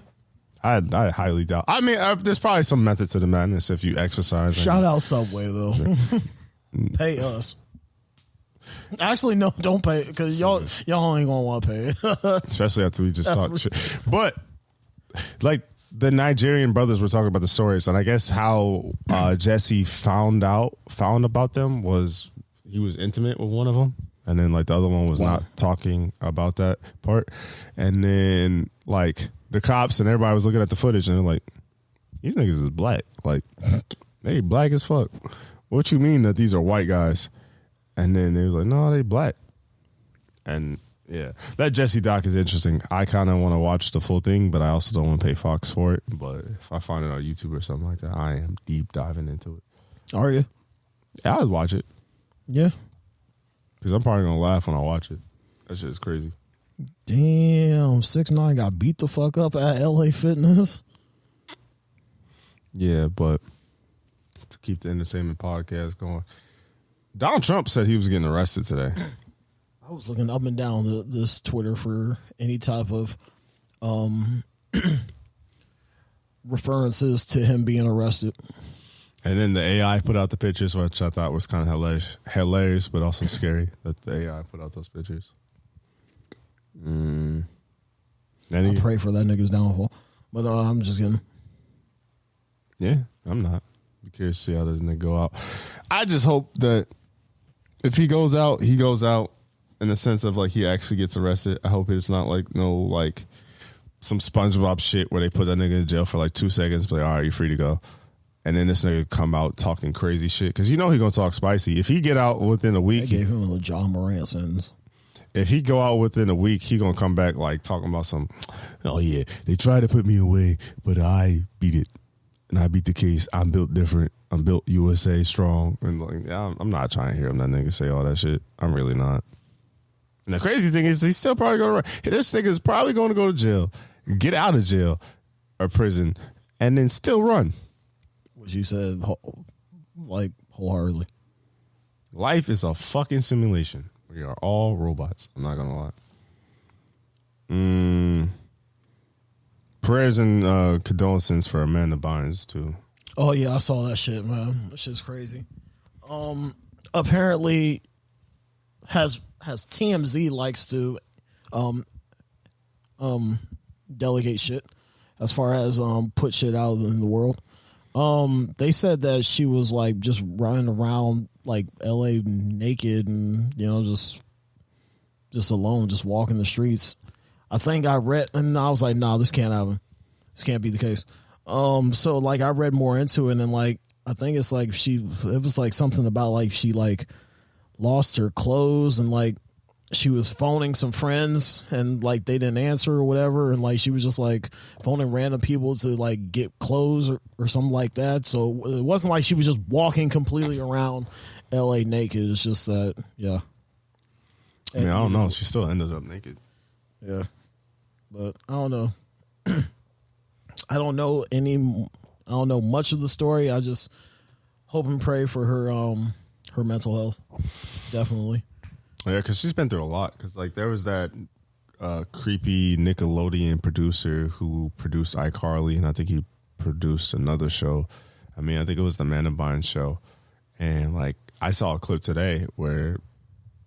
I highly doubt. I mean, there's probably some method to the madness if you exercise. Shout out Subway, though. Sure. Pay us. Actually, no, don't pay, because y'all ain't going to want to pay. Especially after we just talked shit. But... Like the Nigerian brothers were talking about the stories, and I guess how Jesse found about them was he was intimate with one of them, and then like the other one was not talking about that part, and then like the cops and everybody was looking at the footage and they're like, these niggas is black, like they black as fuck. What you mean that these are white guys? And then they was like, no, they black. And yeah, that Jesse doc is interesting. I kind of want to watch the full thing, but I also don't want to pay Fox for it. But if I find it on YouTube or something like that, I am deep diving into it. Are you? Yeah, I would watch it. Yeah. Because I'm probably going to laugh when I watch it. That shit is crazy. Damn, 6ix9ine got beat the fuck up at LA Fitness. Yeah, but to keep the entertainment podcast going, Donald Trump said he was getting arrested today. I was looking up and down this Twitter for any type of references to him being arrested. And then the AI put out the pictures, which I thought was kind of hilarious, but also scary that the AI put out those pictures. I pray for that nigga's downfall. But I'm just kidding. Yeah, I'm not. Be curious to see how this nigga go out. I just hope that if he goes out, he goes out in the sense of like he actually gets arrested. I hope it's not like some SpongeBob shit where they put that nigga in jail for like 2 seconds, but like, all right, you're free to go. And then this nigga come out talking crazy shit because he gonna talk spicy. If he get out within a week, they gave him a John Morant sentence. If he go out within a week, he gonna come back like talking about oh yeah, they tried to put me away, but I beat it. And I beat the case. I'm built different. I'm built USA strong. And like, I'm not trying to hear him that nigga say all that shit. I'm really not. And the crazy thing is, he's still probably going to. This nigga's probably going to go to jail, get out of jail or prison, and then still run. What you said, like wholeheartedly. Life is a fucking simulation. We are all robots. I'm not going to lie. Prayers and condolences for Amanda Bynes, too. Oh, yeah, I saw that shit, man. That shit's crazy. Apparently has TMZ likes to delegate shit as far as put shit out in the world. They said that she was like just running around like LA naked and just alone, just walking the streets. I think I read and I was like, nah, this can't happen. This can't be the case. So like I read more into it and like I think it's like it was like something about like she like lost her clothes and like she was phoning some friends and like they didn't answer or whatever and like she was just like phoning random people to like get clothes or something like that. So it wasn't like she was just walking completely around LA naked. It's just that, yeah. I mean, I don't know. She still ended up naked. Yeah. But I don't know. I don't know much of the story. I just hope and pray for her mental health. Definitely. Yeah, because she's been through a lot. Because like there was that creepy Nickelodeon producer who produced iCarly, and I think he produced another show. I mean, I think it was the Amanda Bynes show. And like I saw a clip today where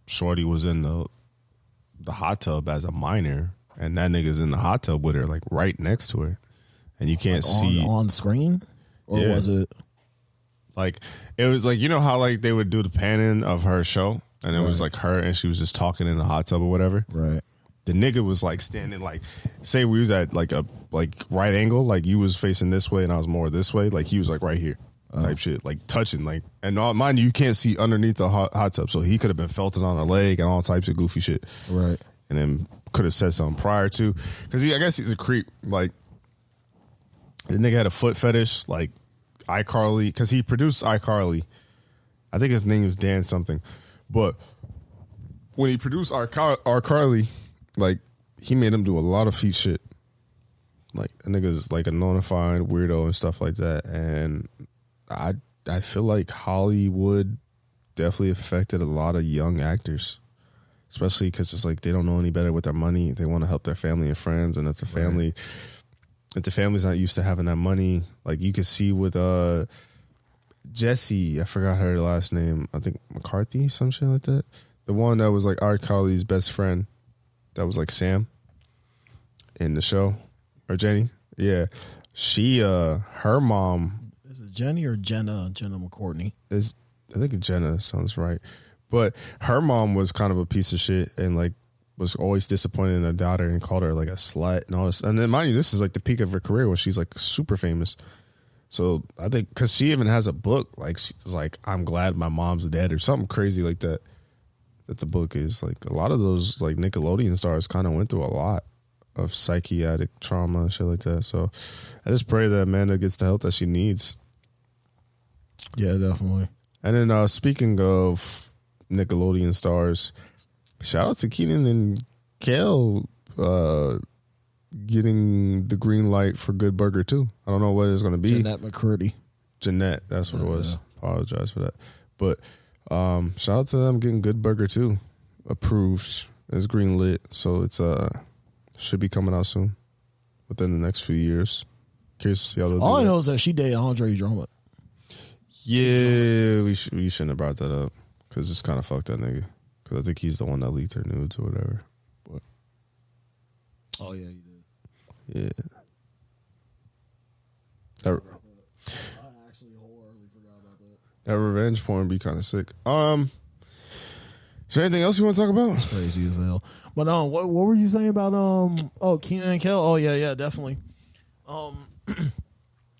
Shorty was in the hot tub as a minor, and that nigga's in the hot tub with her, like right next to her, and you can't see on screen, or was it like it was like, you know how like they would do the panning of her show, and it was like her and she was just talking in the hot tub or whatever. Right. The nigga was like standing like, say we was at like a right angle, like you was facing this way and I was more this way, like he was like right here. Type shit, like touching, like, and mind you can't see underneath the hot tub, so he could have been felting on a leg and all types of goofy shit, right? And then could have said something prior to, because I guess he's a creep. Like the nigga had a foot fetish, like iCarly, because he produced iCarly. I think his name was Dan something, but when he produced iCarly, like he made him do a lot of feet shit. Like a nigga's like a notified weirdo and stuff like that, and I feel like Hollywood definitely affected a lot of young actors, especially because it's like they don't know any better with their money. They want to help their family and friends, and if the family's not used to having that money, like you could see with Jessie, I forgot her last name. I think McCarthy, some shit like that. The one that was like iCarly's best friend, that was like Sam in the show, or Jenny. Yeah, she her mom. Is it Jenny or Jenna? Jenna McCourtney. I think Jenna sounds right. But her mom was kind of a piece of shit and like was always disappointed in her daughter and called her like a slut and all this. And then mind you, this is like the peak of her career when she's like super famous. So I think because she even has a book, like she's like, I'm glad my mom's dead or something crazy like that. That the book is like a lot of those like Nickelodeon stars kind of went through a lot of psychiatric trauma and shit like that. So I just pray that Amanda gets the help that she needs. Yeah, definitely. And then speaking of Nickelodeon stars, shout out to Keenan and Kel getting the green light for Good Burger too. I don't know what it's going to be. Jeanette McCurdy. Jeanette, that's what it was. Apologize for that. But shout out to them getting Good Burger too approved. It's green lit, so it's should be coming out soon, within the next few years. Curious to see how they'll do. All I know is that she dated Andre Drummond. Yeah, we shouldn't have brought that up because it's kind of fucked that nigga. Because I think he's the one that leaked her nudes or whatever. But oh yeah, he did. Yeah. I actually wholeheartedly forgot about that. That revenge porn be kind of sick. Is there anything else you want to talk about? It's crazy as hell. But what were you saying about Keenan and Kel? Oh yeah, definitely.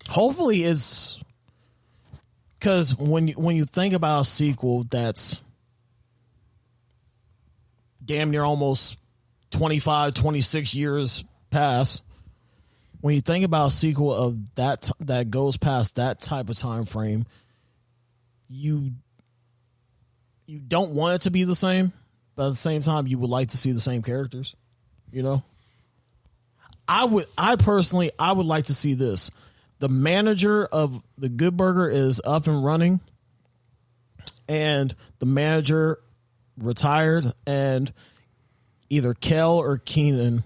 Hopefully it's because when you think about a sequel that's damn near almost 25, 26 years past, when you think about a sequel of that goes past that type of time frame, you don't want it to be the same, but at the same time, you would like to see the same characters. You know, I personally would like to see this. The manager of the Good Burger is up and running, and the manager retired, and either Kel or Keenan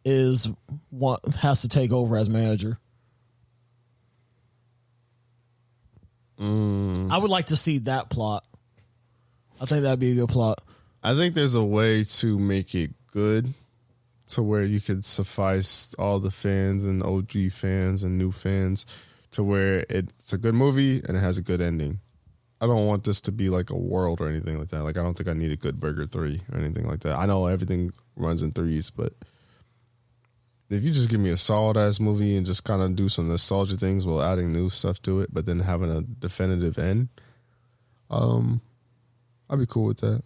is what has to take over as manager. I would like to see that plot. I think that'd be a good plot. I think there's a way to make it good to where you could suffice all the fans and OG fans and new fans to where it's a good movie and it has a good ending. I don't want this to be like a world or anything like that. Like, I don't think I need a Good Burger 3 or anything like that. I know everything runs in threes, but if you just give me a solid-ass movie and just kind of do some nostalgia things while adding new stuff to it, but then having a definitive end, I'd be cool with that.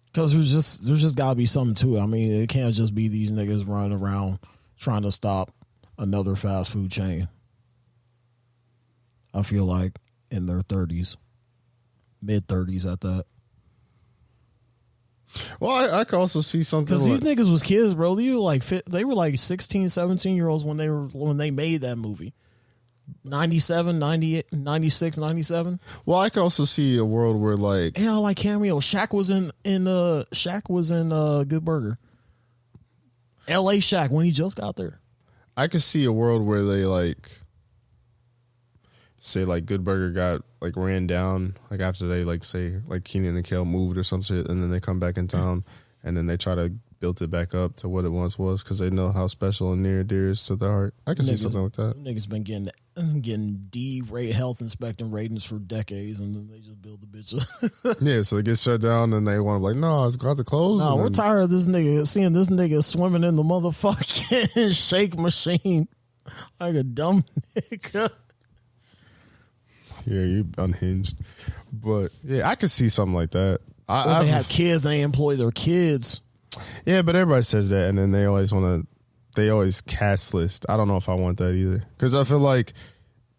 Because there's just got to be something to it. I mean, it can't just be these niggas running around trying to stop another fast food chain. I feel like in their 30s, mid-30s at that. Well, I could also see something because these niggas was kids, bro. They were like 16, 17-year-olds when they made that movie. 97, 98, 96, 97. Well, I could also see a world where like cameo. Shaq was in Good Burger. L.A. Shaq when he just got there. I could see a world where they like say like Good Burger got like ran down like after they like say like Keenan and Kel moved or some shit, and then they come back in town and then they try to build it back up to what it once was because they know how special and near and dear is to their heart. I can see something like that. Niggas been getting D-rate health inspecting ratings for decades, and then they just build the bitch up. Yeah, so they get shut down and they want to be like, no, it's got to close. No, we're tired of this nigga seeing this nigga swimming in the motherfucking shake machine like a dumb nigga. Yeah, you unhinged. But yeah, I could see something like that. They have kids, they employ their kids. Yeah, but everybody says that, and then they always cast list. I don't know if I want that either. Because I feel like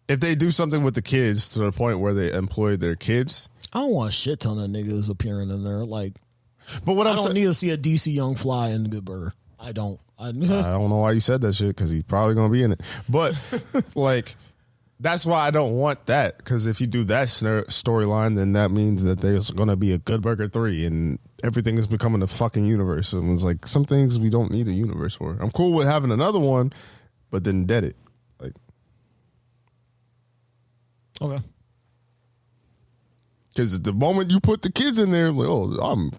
if they do something with the kids to the point where they employ their kids. I don't want a shit ton of niggas appearing in there. Like, but what I don't need to see a DC Young Fly in Good Burger. I don't. I don't know why you said that shit, because he's probably going to be in it. But, like, that's why I don't want that. Because if you do that storyline, then that means that there's going to be a Good Burger 3 and everything is becoming a fucking universe. And it's like, some things we don't need a universe for. I'm cool with having another one, but then dead it. Like, okay. Because the moment you put the kids in there, I'm like, oh, I'm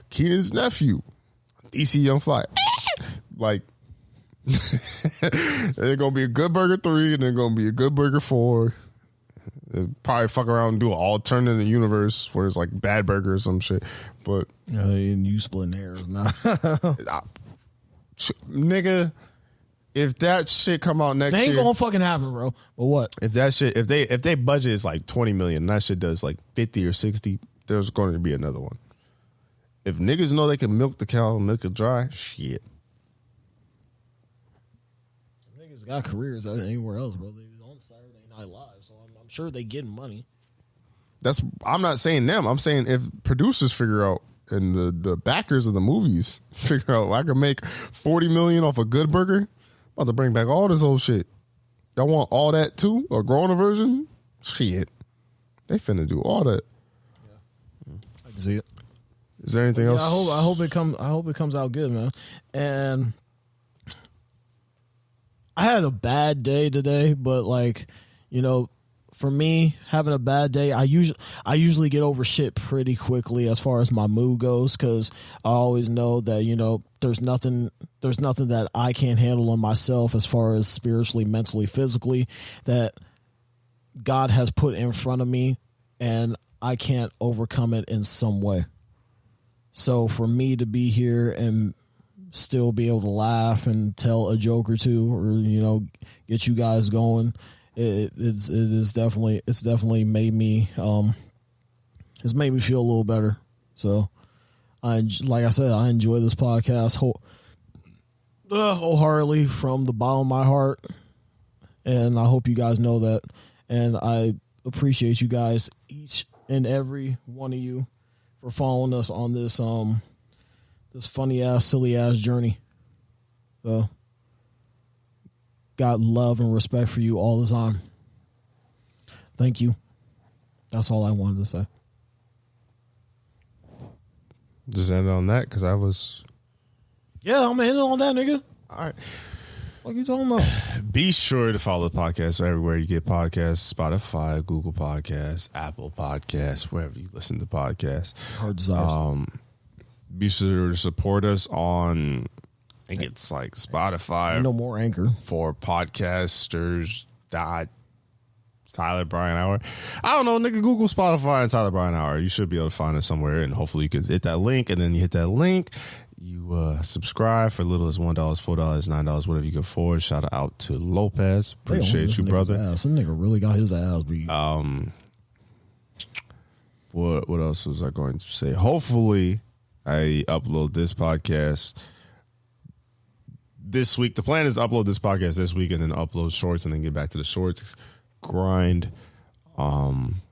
Keenan's nephew, DC Young Fly. Like, there's going to be a Good Burger 3 and there's going to be a Good Burger 4. They'll probably fuck around and do an alternate universe where it's like Bad Burger or some shit. But and you splitting hairs now. Nigga, if that shit come out next year, they ain't gonna fucking happen, bro. But what? If that shit, if they budget is like 20 million, and that shit does like 50 or 60, there's going to be another one. If niggas know they can milk the cow and milk it dry, shit. Niggas got careers anywhere else, bro. They on Saturday Night Live, so I'm sure they getting money. I'm not saying them. I'm saying if producers figure out and the backers of the movies figure out I can make 40 million off a Good Burger, I'm about to bring back all this old shit. Y'all want all that too? A grown version? Shit. They finna do all that. Yeah. I can see it. Is there anything else? I hope it comes out good, man. And I had a bad day today, but like, you know, for me, having a bad day, I usually get over shit pretty quickly as far as my mood goes, because I always know that, you know, there's nothing that I can't handle on myself as far as spiritually, mentally, physically, that God has put in front of me, and I can't overcome it in some way. So for me to be here and still be able to laugh and tell a joke or two, or, you know, get you guys going, it's definitely made me it's made me feel a little better. So like I said, I enjoy this podcast wholeheartedly from the bottom of my heart, and I hope you guys know that, and I appreciate you guys, each and every one of you, for following us on this this funny ass, silly ass journey. So got love and respect for you all the time. Thank you. That's all I wanted to say. Just end on that, because I was... Yeah, I'm ending on that, nigga. All right. What are you talking about? Be sure to follow the podcast everywhere you get podcasts: Spotify, Google Podcasts, Apple Podcasts, wherever you listen to podcasts. Heart desires. Be sure to support us on, I think it's like Spotify. No more Anchor. For podcasters. Tyler Brian Hour. I don't know, nigga. Google Spotify and Tyler Brian Hour. You should be able to find it somewhere, and hopefully you can hit that link. And then you hit that link, you subscribe for little as $1, $4, $9, whatever you can afford. Shout out to Lopez. Appreciate you, brother. Some nigga really got his ass beat. What else was I going to say? Hopefully, I upload this podcast this week. The plan is to upload this podcast this week and then upload shorts and then get back to the shorts grind. I'm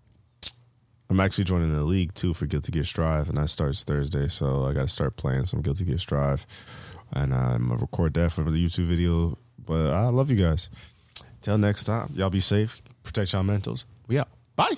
actually joining the league too for Guilty Gear Strive, and that starts Thursday, so I got to start playing some Guilty Gear Strive, and I'm gonna record that for the YouTube video. But I love you guys. Till next time, y'all be safe, protect y'all mentals. We out. Bye.